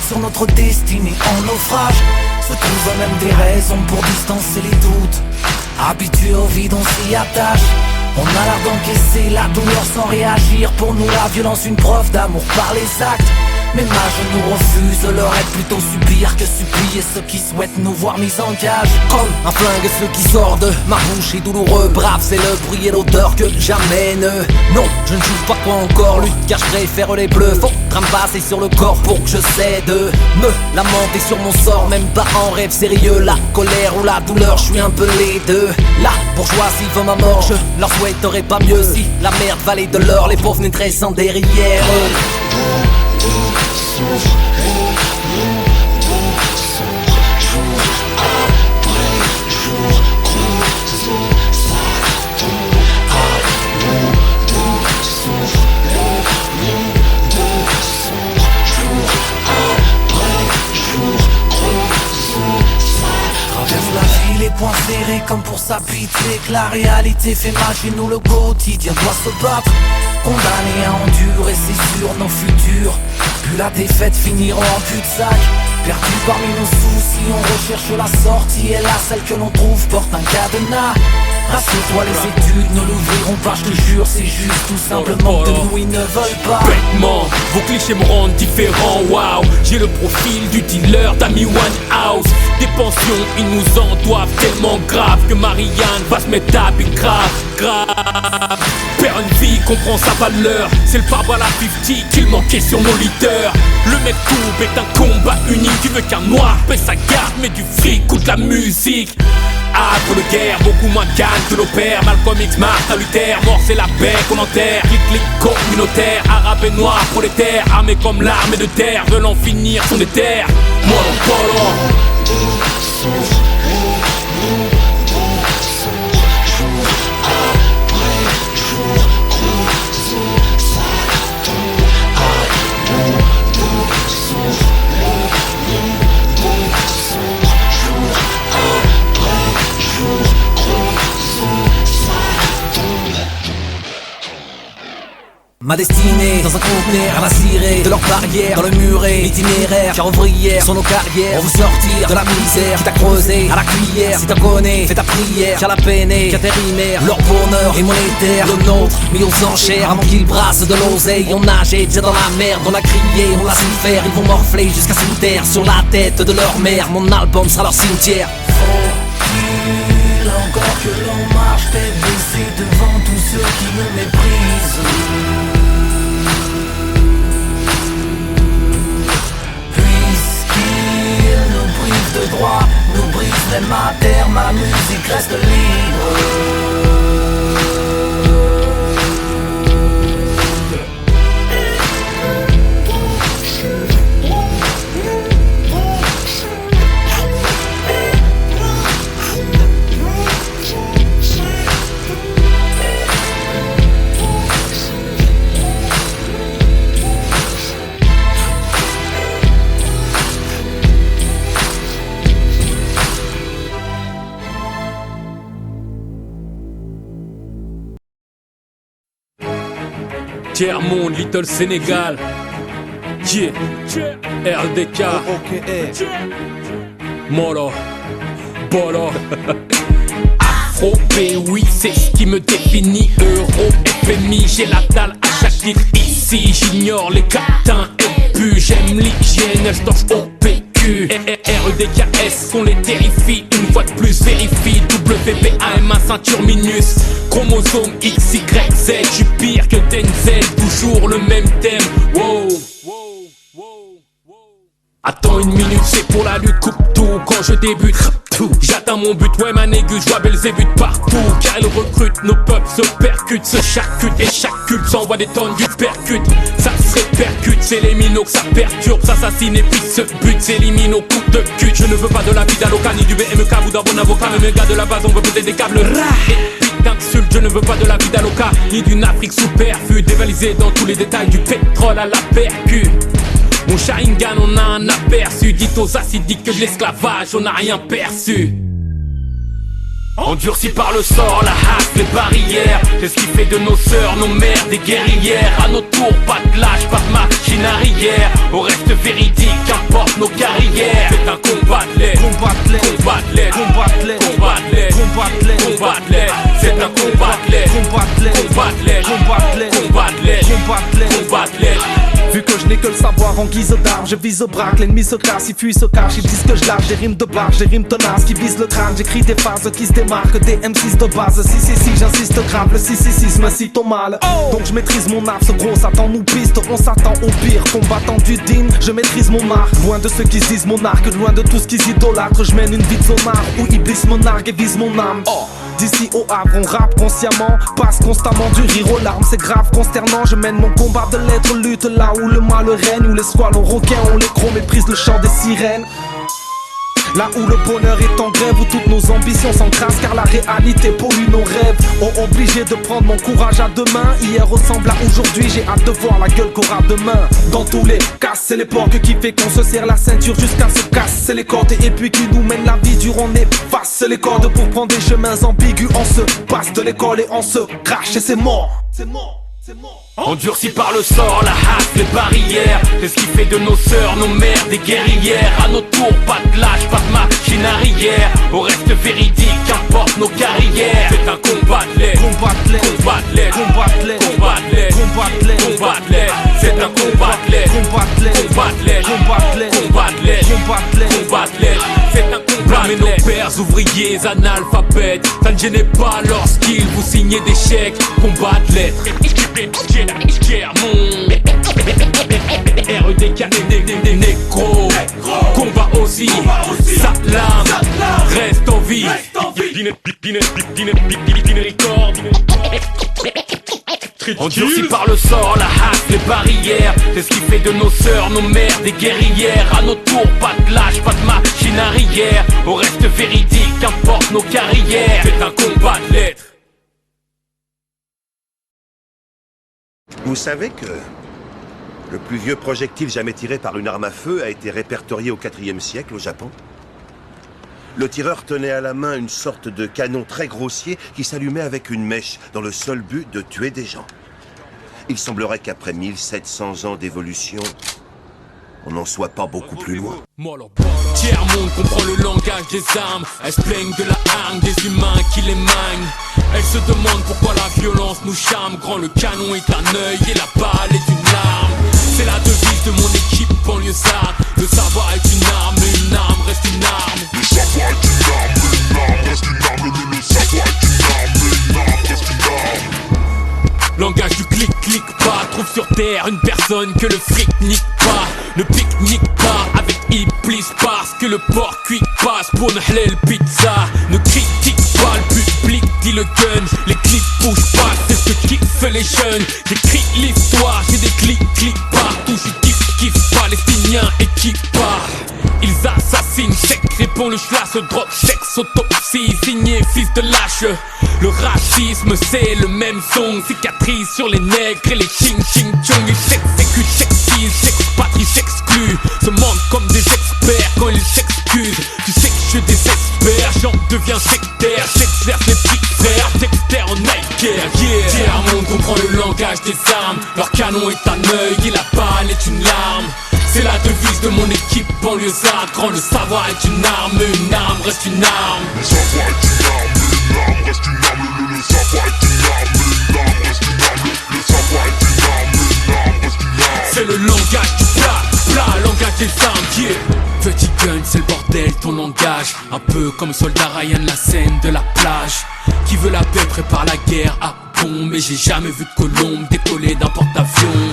Sur notre destinée en naufrage, se trouvent même des raisons pour distancer les doutes. Habitués au vide on s'y attache. On a l'air d'encaisser la douleur sans réagir. Pour nous la violence une preuve d'amour par les actes. Mais ma nous refuse leur aide, plutôt subir que supplier ceux qui souhaitent nous voir mis en cage. Comme un flingue ceux qui sortent de ma bouche est douloureux. Brave c'est le bruit et l'odeur que j'amène. Non je ne joue pas quoi encore lutte car je préfère les bleus. Faut passer sur le corps pour que je cède. Me lamenter sur mon sort, même pas en rêve sérieux. La colère ou la douleur, je suis un peu les deux. La bourgeoisie veut ma mort, je leur souhaiterais pas mieux. Si la merde valait de l'or, les pauvres naîtraient sans derrière. Les poings serrés comme pour s'habituer que la réalité fait mal chez nous, le quotidien doit se battre. Condamnés à endurer, c'est sûr, nos futurs. Puis la défaite finiront en cul-de-sac. Perdus parmi nos soucis, on recherche la sortie. Et là, celle que l'on trouve porte un cadenas. Rassure-toi, les études ne l'ouvriront pas, je te jure, c'est juste tout simplement que nous ils ne veulent pas. Bêtement, Vos clichés me rendent différent, waouh. J'ai le profil du dealer d'Amy Winehouse. Des pensions, ils nous en doivent tellement grave que Marianne va se mettre à grave. Perd une vie, comprend sa valeur. C'est le pare-balles à 50 qu'il manquait sur nos leaders. Le mec coupe est un combat unique. Tu veux qu'un noir paie sa garde, mais du fric ou de la musique. Acte de guerre, beaucoup moins calme que nos pères. Malcolm X, Martin Luther, mort c'est la paix qu'on enterre. Clic communautaire, arabe et noir prolétaire. Armés comme l'armée de terre, veulent en finir son éther. Moi mon polo. Ma destinée dans un conteneur à la cirée de leurs barrières, dans le muret, l'itinéraire, car ouvrière sur nos carrières. On veut sortir de la misère qui t'a creusé à la cuillère. Si t'en connais, fais ta prière, car la peine est intérimaire. Leur bonheur est monétaire, le nôtre mis aux enchères. Avant qu'ils brassent de l'oseille, on nageait déjà dans la merde. On a crié, on l'a souffert, ils vont morfler jusqu'à sous terre sur la tête de leur mère. Mon album sera leur cimetière. Faut-il encore que l'on marche tête baissée devant tous ceux qui nous méprisent? De droit, nous brise les matères, ma musique reste libre. Tiers-monde, Little Sénégal. Yeah. RDK. Molo. Bolo. Afro, oui, c'est ce qui me définit. Euro, FMI, j'ai la dalle à chaque titre. Ici, j'ignore les catins et puis j'aime l'hygiène, elle torche au PQ. REDKS, qu'on les terrifie. Une fois de plus, vérifie. WPAMA, ceinture minus. Chromosome X, Y, Z. J'suis pire que Denzel, toujours le même thème. Wow. Attends une minute, c'est pour la lutte, coupe tout. Quand je débute, j'atteins mon but, ouais ma négus, je vois Belzébuth partout. Car elle recrute, nos peuples se percutent, se charcutent. Et chaque culte s'envoie des tonnes du percute. Ça se répercute, c'est les minots que ça perturbe. S'assassine et puis se bute, c'est les minots coups de cul. Je ne veux pas de la vie d'Aloca, ni du BMK ou d'un bon avocat. Mais mes gars de la base, on veut poser des câbles. Et puis d'insultes, je ne veux pas de la vie d'Aloca, ni d'une Afrique superflue. Dévalisé dans tous les détails du pétrole à la percu. Mon Sharingan, on a un aperçu. Dites aux acidiques que de l'esclavage, on n'a rien perçu. Endurcis par le sort, la hache, les barrières. C'est ce qui fait de nos sœurs, nos mères, des guerrières. À nos tours, pas de lâche, pas de machine arrière. On reste véridique, qu'importe nos carrières. C'est un combat de lait, combat de lait, combat de lait, combat de lait, combat de lait, combat de lait, combat de lait. C'est un combat de lait, combat de lait, combat de lait, combat de lait, combat de lait, combat de lait, combat de lait. Vu que je n'ai que le savoir en guise d'arme, je vise au braque, l'ennemi se casse, il fuit, se cache, ils disent que je lâche des rimes de barge, des rimes tenaces qui visent le crâne, j'écris des phases qui se démarquent des M6 de base, si, j'insiste grave, le 666 me cite au mal, donc je maîtrise mon art, ce gros Satan nous piste, on s'attend au pire, combattant du digne, je maîtrise mon art, loin de ceux qui disent mon arc, loin de tout ce qu'ils idolâtrent, je mène une vie de zonard, où Iblis me nargue et vise mon âme. D'ici au Havre, on rappe consciemment, passe constamment du rire aux larmes, c'est grave consternant. Je mène mon combat de lettres, lutte là où le mal règne, où les squales ont requins, on les crocs, méprise le chant des sirènes. Là où le bonheur est en grève, où toutes nos ambitions s'encrassent, car la réalité pollue nos rêves. Obligé de prendre mon courage à deux mains. Hier ressemble à aujourd'hui, j'ai hâte de voir la gueule qu'aura demain. Dans tous les cas, c'est l'époque qui fait qu'on se serre la ceinture jusqu'à se casser les cordes. Et puis qui nous mène la vie dure, on efface les cordes pour prendre des chemins ambigus. On se passe de l'école et on se crache et c'est mort. C'est mort. Endurcis par le sort, la hache, les barrières. C'est ce qui fait de nos sœurs, nos mères, des guerrières. À nos tours, pas de lâche, pas de machine arrière. On reste véridique, qu'importe nos carrières. C'est un combat de lait, combat de lait, combat de lait, combat de lait, combat de lait, combat de lait, combat de lait. C'est un combat de lait. C'est un combat, mais nos pères ouvriers analphabètes, ça ne gênait pas lorsqu'ils vous signaient des chèques. Combat de lettres, mon REDK, négro. Combat aussi, sa lame reste en vie. Endurcis par le sort, la hache, les barrières. C'est ce qui fait de nos sœurs, nos mères, des guerrières. À nos tours, pas de lâche, pas de machine arrière. Au reste véridique, qu'importe nos carrières. C'est un combat de lettres. Vous savez que le plus vieux projectile jamais tiré par une arme à feu a été répertorié au IVe siècle au Japon. Le tireur tenait à la main une sorte de canon très grossier qui s'allumait avec une mèche dans le seul but de tuer des gens. Il semblerait qu'après 1700 ans d'évolution, on n'en soit pas beaucoup plus loin. Tiers-monde comprend le langage des armes. Elles se plaignent de la hargne des humains qui les mangent. Elles se demandent pourquoi la violence nous charme. Grand le canon est un œil et la balle est une larme. C'est la devise de mon équipe banlieusarde. Le savoir est une arme, mais une arme reste une arme. Le savoir est une arme, mais une arme reste une arme. Le savoir est une arme, mais une arme reste une arme. Langage du clic-clic pas. Trouve sur terre une personne que le fric nique pas. Ne pique-nique pas avec Iblis parce que le porc cuit passe pour une halal pizza. Ne critique pas le public, dit le gun. Les clips bougent pas, c'est ce que kiffent les jeunes. J'écris l'histoire, j'ai des clics partout. Je kiffe palestinien et qui part. Ils assassinent, sec, répond le schlass, drop, sexe, autopsie, signé fils de lâche. Le racisme c'est le même son, cicatrice sur les nègres et les ching ching chong. Ils s'exécutent, s'excisent, s'expatrient, s'excluent, se mentent comme des experts quand ils s'excusent. Tu sais que je désespère, j'en deviens sectaire, j'exerce les petits frères, Dexter en Nike, yeah. Tiers-monde comprend le langage des armes, leur canon est un œil et la balle est une larme. C'est la devise de mon équipe banlieusarde. Grand le savoir est une arme reste une arme. Le savoir est une arme, une arme reste une arme. Le savoir est une arme, une arme reste une arme. Le savoir est une arme reste une arme. C'est le langage du plat, langage des armes, yeah. Petit gun, c'est le bordel, ton langage. Un peu comme soldat Ryan, la scène de la plage. Qui veut la paix prépare la guerre à bombe. Mais j'ai jamais vu de colombe décoller d'un porte-avions.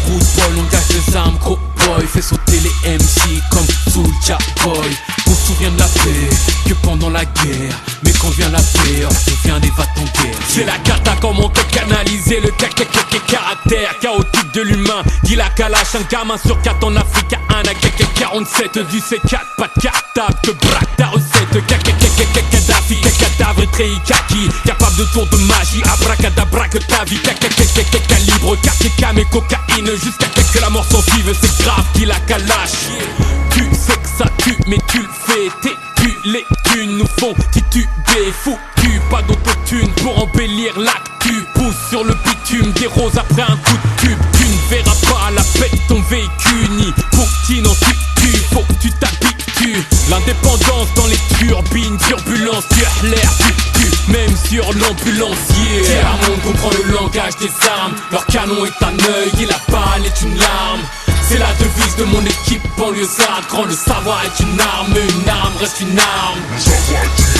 Route boy, langage des armes, gros boy. Fait sauter les MC comme Soulja Boy. On se souvient de la paix que pendant la guerre. Mais quand vient la paix, on se souvient des va-t-en-guerre. C'est la cata, comment te canaliser le caractère chaotique de l'humain. Dit la calache, un gamin sur 4 en Afrique a un AK-47 du C4, pas de cartable, te braque ta recette. Kadhafi, cadavre et treillis kaki. Capable de tour de magie, abracadabra que ta vie. Calibre, KKK mais cocaïne. Jusqu'à que la mort s'en suive, c'est grave qu'il la calache. Tu sais que ça tue, mais tu le fais. Tes pu, les thunes nous font tituber. Foutu, pas d'autotune pour embellir l'actu. Pousse sur le bitume des roses après un coup de tube. Tu ne verras pas la paix de ton véhicule. Ni Poutine en tutu, faut que tu t'habitues. L'indépendance dans les turbines, turbulence sur l'air du cul, même sur l'ambulancier. Tiers-monde comprend le langage des armes. Leur canon est un œil et la balle est une larme. C'est la devise de mon équipe banlieusarde. Grand le savoir est une arme reste une arme. Le savoir est une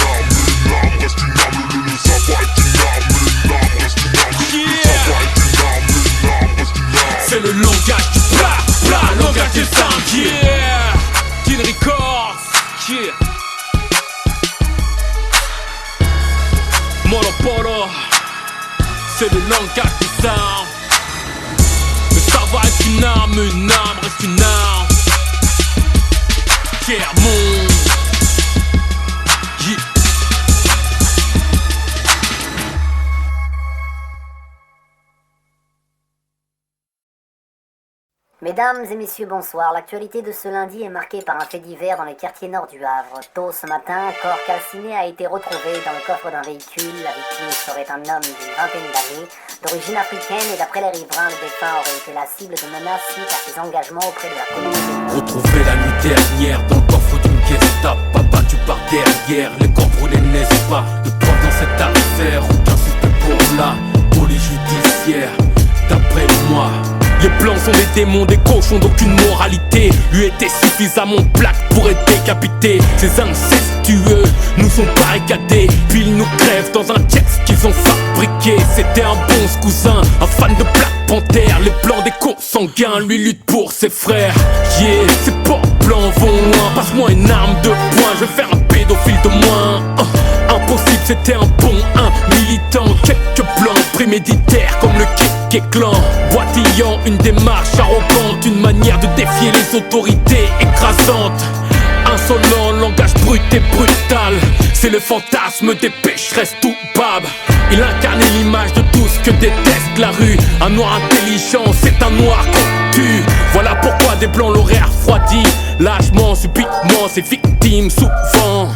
arme reste une arme. Le savoir est une arme reste une arme. Le savoir est une arme reste une arme. C'est le langage du plat, langage des armes, yeah. Kin Records, yeah. Monopolo, c'est le langage des armes. Le savoir est une arme reste une arme. Tiers-monde, yeah. Mesdames et messieurs, bonsoir. L'actualité de ce lundi est marquée par un fait divers dans les quartiers nord du Havre. Tôt ce matin, un corps calciné a été retrouvé dans le coffre d'un véhicule. La victime serait un homme d'une vingtaine d'années, d'origine africaine, et d'après les riverains, le défunt aurait été la cible de menaces suite à ses engagements auprès de la communauté. Retrouvé la nuit dernière dans le coffre d'une caisse tape, abattu par derrière, les corps brûlés n'est-ce pas. De preuve dans cette affaire, aucun suspect pour la police judiciaire. D'après moi, Les blancs sont des démons, des cochons d'aucune moralité. Lui était suffisamment plaque pour être décapité. Ces incestueux nous sont barricadés, puis ils nous crèvent dans un texte qu'ils ont fabriqué. C'était un bon cousin, un fan de Black Panther. Les blancs des consanguins, lui lutte pour ses frères. Yeah, ces porcs blancs vont loin. Passe-moi une arme de poing, je vais faire un pédophile de moins. Impossible, c'était un bon militant. Quelques plans préméditaires comme le Kéké Clan. Boitillant une démarche arrogante, une manière de défier les autorités écrasantes. Insolent, langage brut et brutal. C'est le fantasme des pécheresses tout bab. Il incarnait l'image de tout ce que déteste la rue. Un noir intelligent, c'est un noir qu'on tue. Voilà pourquoi des blancs l'auraient refroidi. Lâchement, subitement, ses victimes souvent.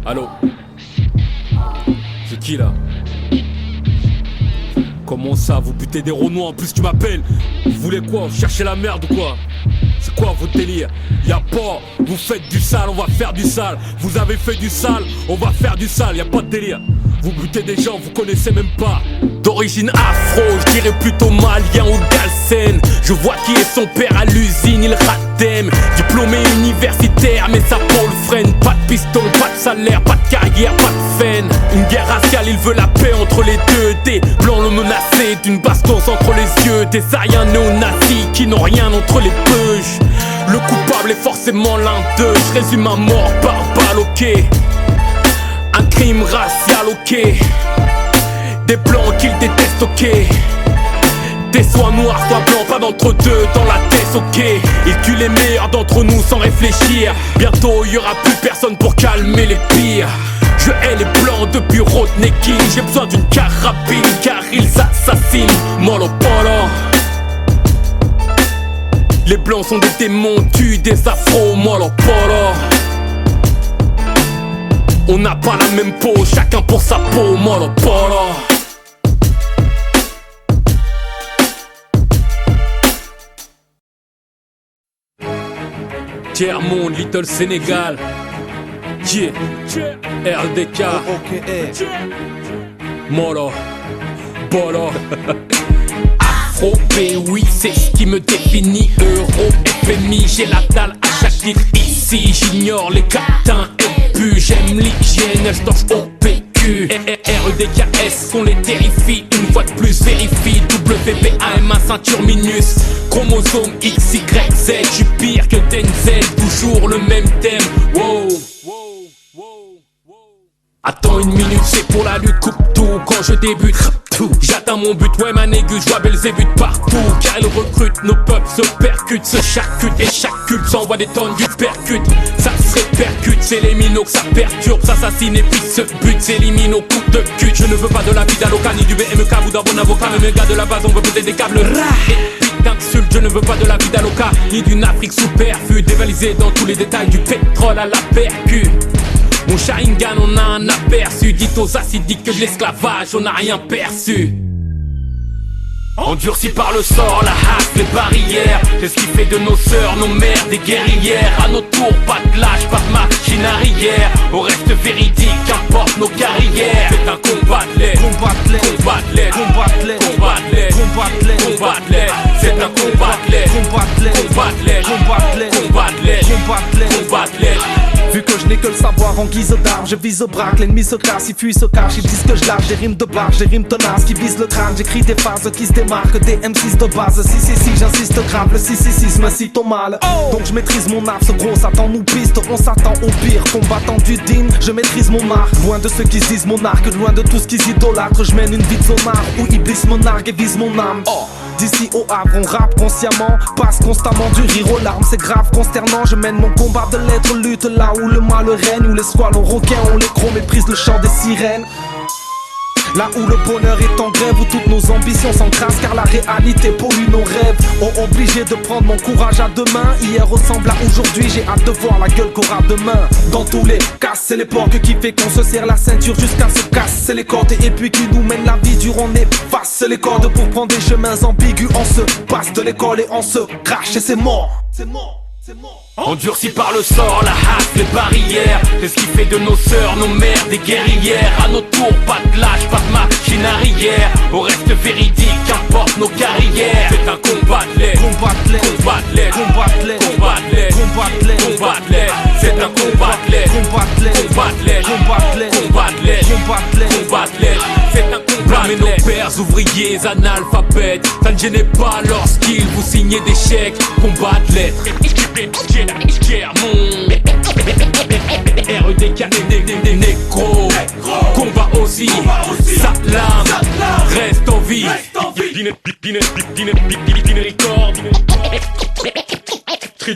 Allô? C'est qui là? Comment ça, vous butez des Renois en plus tu m'appelles? Vous voulez quoi? Vous cherchez la merde ou quoi? C'est quoi votre délire? Y'a pas, vous faites du sale, on va faire du sale. Vous avez fait du sale, on va faire du sale, y'a pas de délire. Vous butez des gens, vous connaissez même pas. D'origine afro, je dirais plutôt malien ou galsen. Je vois qui est son père à l'usine, il ratem. Diplômé universitaire, mais sa pole freine. Pas de piston, pas de salaire, pas de carrière, pas de faine. Une guerre raciale, il veut la paix entre les deux. Des blancs le menacé, d'une bastos entre les yeux. Des ariens néo-nazis qui n'ont rien entre les beuges. Le coupable est forcément l'un d'eux. Je résume à mort par balle, ok. Un crime racial, ok. Des blancs qu'ils détestent, ok. Des soit noirs, soit blancs, pas d'entre-deux dans la tête, ok. Ils tuent les meilleurs d'entre nous sans réfléchir. Bientôt y aura plus personne pour calmer les pires. Je hais les blancs depuis Rodney King. J'ai besoin d'une carabine car ils assassinent. Molo polo. Les blancs sont des démons, tuent des afros. Molo polo. On n'a pas la même peau, chacun pour sa peau. Molo polo. Tiers-monde, Little Sénégal. Yeah. RDK. Molo Bolo. Afro, oui, c'est ce qui me définit. Euro, FMI, j'ai la dalle à chaque titre. Ici, j'ignore les catins et puis j'aime l'hygiène, elles torchent au PQ. REDKS, on les terrifie. Une fois de plus, vérifie. WPAMA, ceinture minus. Chromosome XYZ, je suis pire que Denzel. Toujours le même thème. Wow. Attends une minute, c'est pour la lutte, coupe tout. Quand je débute, j'atteins mon but, ouais ma négus, je vois Belzébuth partout. Car ils recrutent, nos peuples se percutent, se charcutent. Et chaque culte s'envoie des tonnes du percute. Ça se répercute, c'est les minots que ça perturbe. S'assassine et puis se bute, s'élimine au coup de cul. Je ne veux pas de la vie d'Aloca, ni du BMK ou d'un bon avocat. Mais mes gars de la base, on veut poser des câbles. Et puis d'insultes, je ne veux pas de la vie d'Aloca, ni d'une Afrique superflue. Dévalisée dans tous les détails du pétrole à la percu. Mon Sharingan, on a un aperçu. Dites aux acidiques que de l'esclavage, on n'a rien perçu. Endurcis par le sort, la hache, les barrières. C'est ce qui fait de nos sœurs, nos mères, des guerrières. À nos tours, pas de lâche, pas de machine arrière. On reste véridique, qu'importe nos carrières. C'est un combat de lait, combat de lait, combat de lait, combat de lait, combat de lait, combat de lait, combat de lait. C'est un combat de lait, combat de lait, combat de lait, combat de lait, combat de lait, combat de lait, combat de lait. Vu que je n'ai que le savoir en guise d'arme, je vise au braque, l'ennemi se casse, il fuit, se cache. Ils disent que je lâche des rimes de barge, des rimes tenaces qui visent le crâne. J'écris des phases qui se démarquent des M6 de base. Si, j'insiste grave, le 666 me cite au mal. Donc je maîtrise mon art, ce gros Satan nous piste. On s'attend au pire, combattant du digne, je maîtrise mon art. Loin de ceux qui disent mon arc, loin de tout ce qu'ils idolâtrent. Je mène une vie de zonard où Iblis me nargue et vise mon âme. D'ici au Havre, on rappe consciemment, passe constamment du rire aux larmes, c'est grave consternant. Je mène mon combat de lettres, lutte là où le mal règne, où les squales ont requins, on les crocs, méprise le chant des sirènes. Là où le bonheur est en grève, où toutes nos ambitions s'encrassent, car la réalité pollue nos rêves. Obligé de prendre mon courage à deux mains. Hier ressemble à aujourd'hui, j'ai hâte de voir la gueule qu'aura demain. Dans tous les cas, c'est l'époque qui fait qu'on se serre la ceinture jusqu'à se casser les cordes. Et puis qui nous mène la vie dure, on efface les cordes pour prendre des chemins ambigus. On se passe de l'école et on se crache et c'est mort. C'est mort. Endurcis par le sort, la hâte, les barrières. C'est ce qui fait de nos sœurs, nos mères, des guerrières. À nos tours, pas de lâche, pas de machine arrière. Au reste véridique, qu'importe nos carrières. C'est un combat de l'aide, combat de l'aide, combat de l'aide, combat de l'aide, combat de l'aide, combat de l'aide, combat de l'aide. C'est un combat de l'aide, combat de l'aide, combat de l'aide, combat de l'aide, combat de l'aide, combat de l'aide, combat de l'aide. C'est un combat de l'aide. Nos pères ouvriers analphabètes, ça ne gênait pas lorsqu'ils vous signaient des chèques. Combat de lettres, mon REDK des négros. Combat aussi, salam, reste en vie.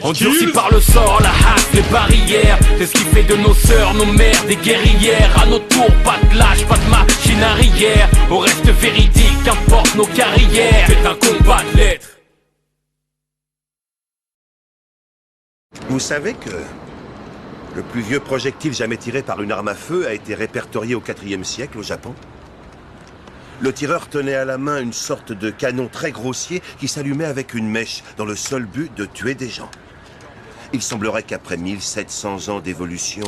Endurcis par le sort, la hâte, les barrières. C'est ce qui fait de nos sœurs, nos mères, des guerrières. À nos tours, pas de lâche, pas de machine arrière. Au reste véridique, qu'importe nos carrières. C'est un combat de lettres. Vous savez que le plus vieux projectile jamais tiré par une arme à feu a été répertorié au IVe siècle au Japon. Le tireur tenait à la main une sorte de canon très grossier qui s'allumait avec une mèche dans le seul but de tuer des gens. Il semblerait qu'après 1700 ans d'évolution,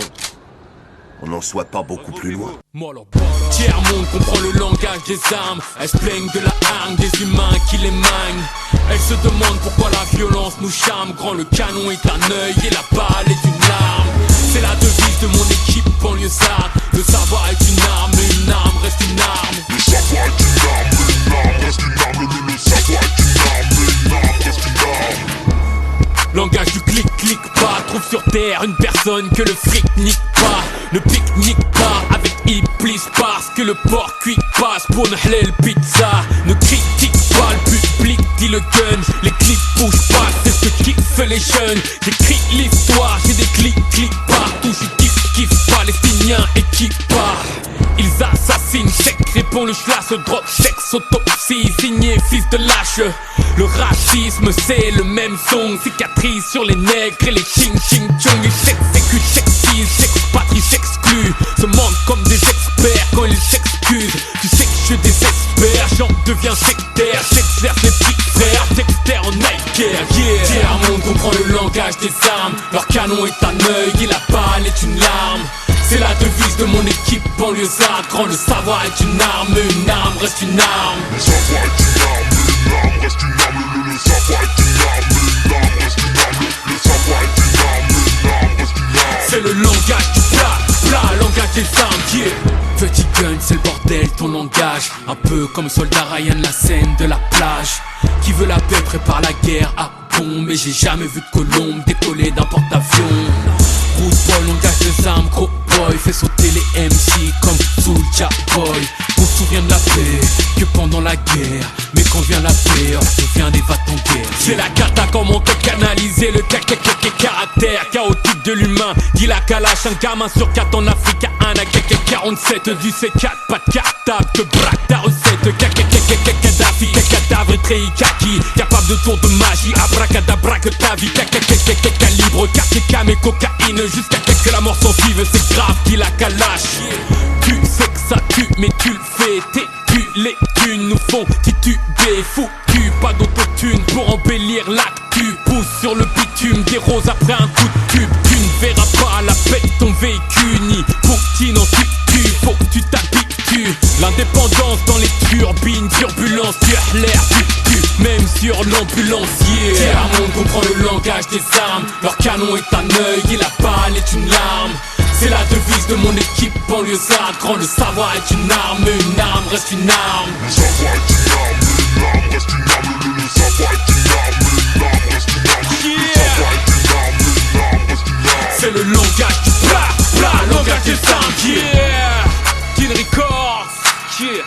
on n'en soit pas beaucoup plus loin. Tiers-monde comprend le langage des armes. Elles se plaignent de la hargne des humains qui les mangent. Elles se demandent pourquoi la violence nous charme. Grand le canon est un œil et la balle est une larme. C'est la devise de mon équipe banlieusarde. Le savoir est une arme, mais une arme reste une arme. Le savoir est une arme, mais une arme reste une arme. Le savoir est une arme, mais une arme reste une arme. Langage du clic-clic pas. Trouve sur terre une personne que le fric nique pas. Ne pique-nique pas avec Iblis parce que le porc cuit passe pour une halal pizza. Ne critique pas le public, dit le gun. Les clips bougent pas, c'est ce que kiffent les jeunes. J'écris l'histoire, j'ai des clics partout. Je kiffe palestinien et qui part. Ils assassinent, sec, répond le schlass, drop, sexe, autopsie, signé fils de lâche. Le racisme c'est le même son, cicatrice sur les nègres et les ching ching chong. Ils s'exécutent, s'excisent, s'expatrient, s'excluent, se mentent comme des experts quand ils s'excusent. Tu sais que je désespère, j'en deviens sectaire, j'exerce les petits frères, Dexter en Nike, yeah. Tiers-monde comprend le langage des armes, leur canon est un œil et la balle est une larme. C'est la devise de mon équipe banlieusarde. Grand le savoir est une arme reste une arme. Le savoir est une arme, une arme reste une arme. Le savoir est une arme, une arme reste une arme. Le savoir est une arme reste une arme. C'est le langage du plat, langage des armes, yeah. Petit gun, c'est le bordel, ton langage. Un peu comme soldat Ryan, la scène de la plage. Qui veut la paix prépare la guerre à bombe. Mais j'ai jamais vu de colombe décoller d'un porte-avions. Route boy, langage des armes, gros boy. Fait sauter les MC comme Soulja Boy. On se souvient de la paix que pendant la guerre. Mais quand vient la paix, on se souvient des va-t-en-guerre. C'est la cata, comment te canaliser le caractère chaotique de l'humain. Dit la calache, un gamin sur 4 en Afrique a un AK-47 du C4, pas de cartable, te braque ta recette. Kadhafi, cadavre et treillis kaki. Capable de tour de magie, abracadabra que ta vie. Calibre, KKK mais cocaïne. Jusqu'à que la mort s'en suive, c'est grave qu'il la calache. Tu sais que ça tue, mais tu le fais. Tes pu, les thunes nous font tituber. Foutu, pas d'autotune pour embellir l'actu. Pousse sur le bitume des roses après un coup de tube. Tu ne verras pas la paix de ton véhicule. Ni Poutine en tutu, faut que tu t'habitues. L'indépendance dans les turbines, turbulence sur l'air du même sur l'ambulancier. Tiers-monde comprend le langage des armes. Leur canon est un œil et la balle est une larme. C'est la devise de mon équipe banlieusarde. Grand le savoir est une arme reste une arme. Le savoir est une arme reste une arme. Le savoir est une arme reste une arme. Le savoir est une arme reste une arme. C'est le langage du plat, langage des armes, yeah. Kin Records, yeah.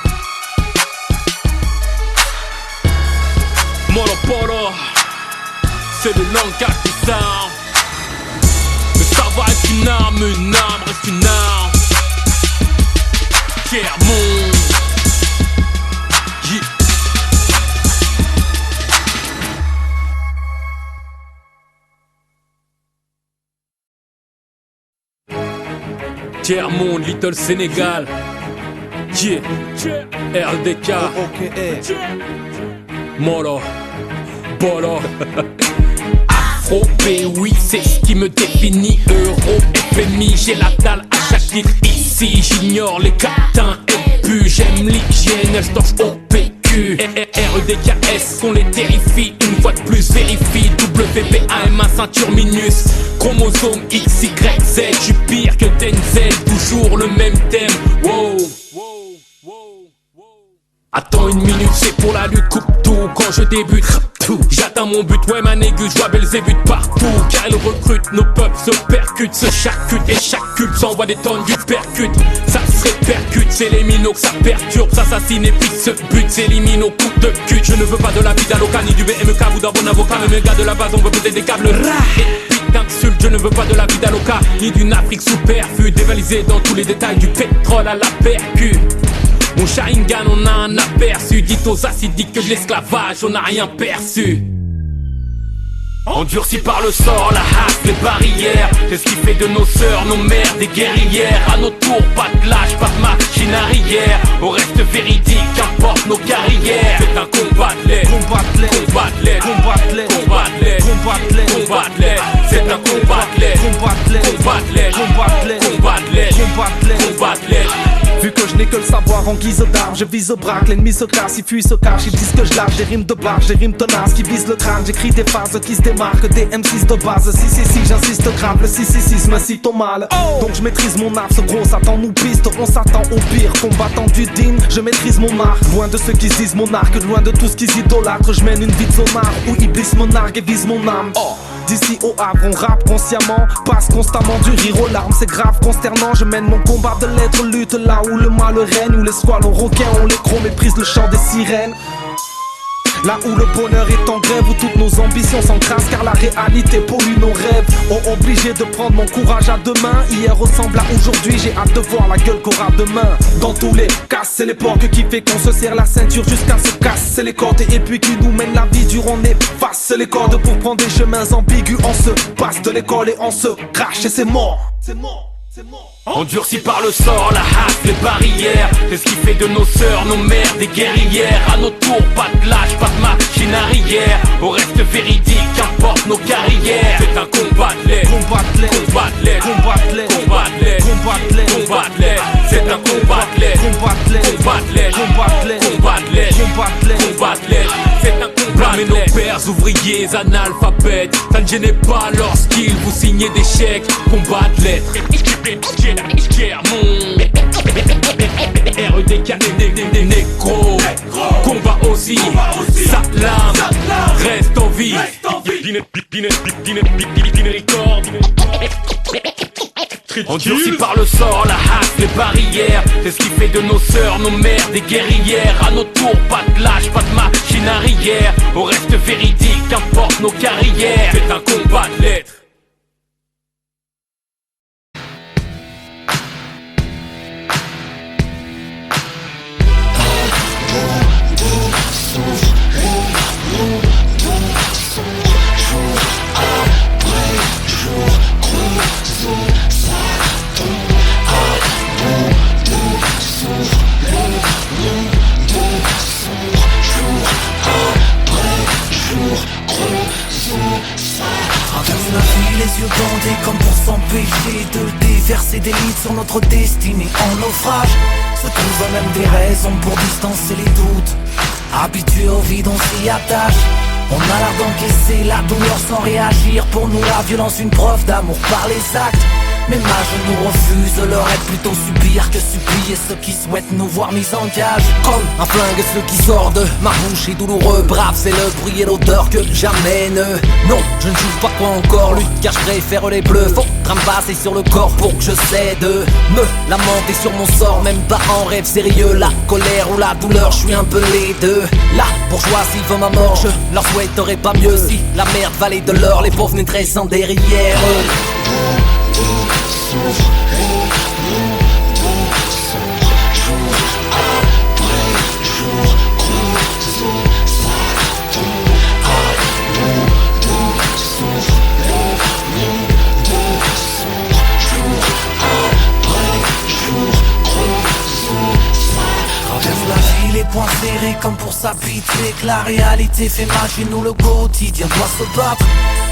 Monopolo, c'est le langage des armes. Le savoir est une arme reste une arme. Tiers-monde, yeah. Tiers-monde, Little Sénégal, yeah. RDK, Molo, Bolo. dérobé. Oui, c'est ce qui me définit. Euro, FMI, j'ai la dalle à chaque titre ici. J'ignore les catins et puis j'aime l'hygiène, elles torchent au PQ. REDKS, qu'on les terrifie. Une fois de plus, vérifie. WBAMA, ceinture minus. Chromosome XYZ, j'suis pire que Denzel. Toujours le même thème. Wow. Attends une minute, c'est pour la lutte, coupe tout. Quand je débute, j'atteins mon but, ouais ma négus, je vois Belzébuth partout. Car elle recrute, nos peuples se percutent, se charcutent. Et chaque culte s'envoie des tonnes du percute. Ça se répercute, c'est les minots que ça perturbe. S'assassine et puis se bute, s'élimine au coup de cul. Je ne veux pas de la vie d'Aloca, ni du BMK ou d'un bon avocat. Mais mes gars de la base, on veut poser des câbles. Et puis d'insultes, je ne veux pas de la vie d'Aloca, ni d'une Afrique superflue. Dévalisée dans tous les détails du pétrole à la percu. Mon Sharingan, on a un aperçu. Dites aux acidiques que de l'esclavage, on n'a rien perçu. Endurcis par le sort, la hache, les barrières. C'est ce qui fait de nos sœurs, nos mères, des guerrières. À nos tours, pas de lâche, pas de machine arrière. On reste véridique, qu'importe nos carrières. C'est un combat de l'aide, combat de l'aide, combat de l'aide, combat de l'aide, combat de l'aide, combat de l'aide, combat de l'aide. C'est un combat de l'aide, combat de l'aide, combat de l'aide, combat de l'aide, combat de l'aide, combat de l'aide, combat de l'aide. Vu que je n'ai que le savoir en guise d'arme, je vise au braque, l'ennemi se casse, il fuit, se cache, ils disent que je lâche des rimes de barge, des rimes tenaces qui visent le crâne, j'écris des phases qui se démarquent, des M6 de base, si, j'insiste grave, le 666 me cite au mal, donc je maîtrise mon art, ce gros Satan nous piste, on s'attend au pire, combattant du digne, je maîtrise mon art, loin de ceux qui disent mon arc, loin de tout ce qu'ils idolâtrent, je mène une vie de sonar, où Iblis me nargue et vise mon âme. D'ici au Havre, on rappe consciemment, passe constamment du rire aux larmes, c'est grave consternant. Je mène mon combat de lettres, lutte là où le mal règne, où les squales ont requins, on les crocs, méprise le chant des sirènes. Là où le bonheur est en grève, où toutes nos ambitions s'encrassent, car la réalité pollue nos rêves. Obligé de prendre mon courage à deux mains. Hier ressemble à aujourd'hui, j'ai hâte de voir la gueule qu'aura demain. Dans tous les cas, c'est l'époque qui fait qu'on se serre la ceinture jusqu'à se casser les cordes. Et puis qui nous mène la vie dure, on efface les cordes pour prendre des chemins ambigus. On se passe de l'école et on se crache et c'est mort. C'est mort. Endurcis par le sort, la hache, les barrières. C'est ce qui fait de nos sœurs, nos mères, des guerrières. À nos tours, pas de lâche, pas de machine arrière. On reste véridique, qu'importe nos carrières. C'est un combat de l'aide, combat de l'aide, combat de l'aide, combat de l'aide, combat de l'aide, combat de l'aide, combat de l'aide. C'est un combat de l'aide, combat de l'aide, combat de l'aide, combat de l'aide, combat de l'aide, combat de l'aide, combat de l'aide. C'est un combat de l'aide. Nos pères ouvriers, analphabètes, ça ne gênait pas lorsqu'ils vous signaient des chèques. Combat de l'aide. REDK des négros. Combat aussi, salam, reste en vie. Endurcis par le sort, la hache, les barrières. C'est ce qui fait de nos sœurs, nos mères, des guerrières. À nos tours, pas de lâche, pas de machine arrière. On reste véridique, qu'importe nos carrières. C'est un combat de lettres. Les yeux bandés comme pour s'empêcher de déverser des litres sur notre destinée en naufrage. Se trouvent même des raisons pour distancer les doutes. Habitués au vide, on s'y attache. On a l'air d'encaisser la douleur sans réagir. Pour nous la violence une preuve d'amour par les actes. Mais mages nous refusent leur aide, plutôt subir que supplier ceux qui souhaitent nous voir mis en cage. Comme un flingue, ce qui sort de ma bouche est douloureux. Brave, c'est le bruit et l'odeur que j'amène. Non, je ne joue pas quoi encore lui, car je préfère les bleus. Faut ramasser sur le corps pour que je cède. Me lamenter sur mon sort, même pas en rêve sérieux. La colère ou la douleur, je suis un peu les deux. La bourgeoisie veut ma mort, je leur souhaiterais pas mieux. Si la merde valait de l'or, les pauvres naîtraient sans derrière. poing serré comme pour s'habituer que la réalité fait mal chez nous, le quotidien doit se battre.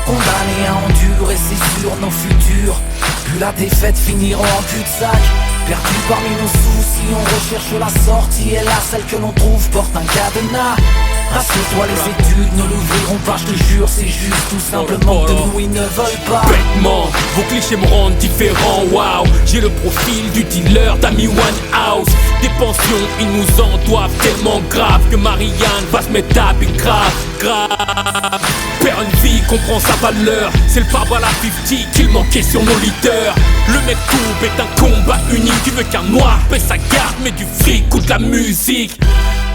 Condamnés à endurer, c'est sûr, nos futurs. Puis la défaite finiront en cul-de-sac. Perdus parmi nos soucis, on recherche la sortie. Et là, celle que l'on trouve porte un cadenas. Rassure-toi, les études ne l'ouvriront pas, je te jure, c'est juste tout simplement que nous ils ne veulent pas. Bêtement, vos clichés me rendent différent, waouh. J'ai le profil du dealer d'Ami Winehouse. Des pensions, ils nous en doivent tellement grave que Marianne va se mettre à taper grave. Perd une vie, comprend sa valeur. C'est le pare à la 50 qu'il manquait sur nos leaders. Le mec coupe est un combat unique. Tu veux qu'un noir paie sa garde, mais du fric ou de la musique.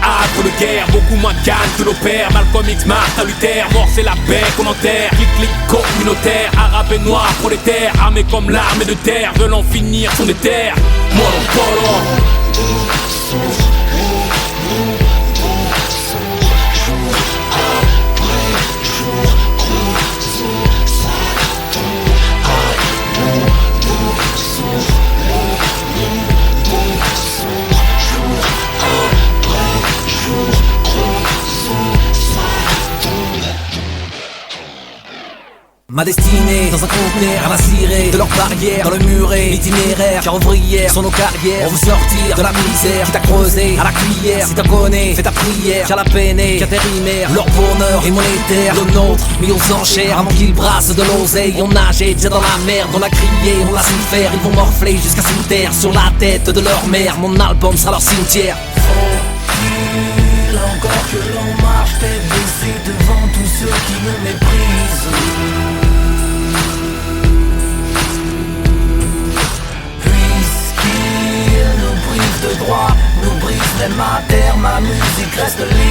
Âpre de guerre, beaucoup moins calme que nos pères. Malcolm X, Martin Luther, mort c'est la paix qu'on enterre. Clic communautaire, arabe et noir prolétaire. Armés comme l'armée de terre, veulent en finir son éther. Moi non Ma destinée, dans un conteneur, à la cirée de leurs barrières, dans le muret, l'itinéraire, car ouvrière sont nos carrières. On veut sortir de la misère, qui t'a creusé à la cuillère. Si t'en connais, fais ta prière, car la peine est quatérimaire. Leur bonheur est monétaire, le nôtre mis aux enchères. Avant qu'ils brassent de l'oseille, on nageait déjà dans la merde. On a crié, on l'a su faire, ils vont morfler jusqu'à se taire sur la tête de leur mère. Mon album sera leur cimetière. Faut-il encore que l'on marche tête baissée devant tous ceux qui nous méprisent? De droit, nous brise même à terre, ma musique reste libre.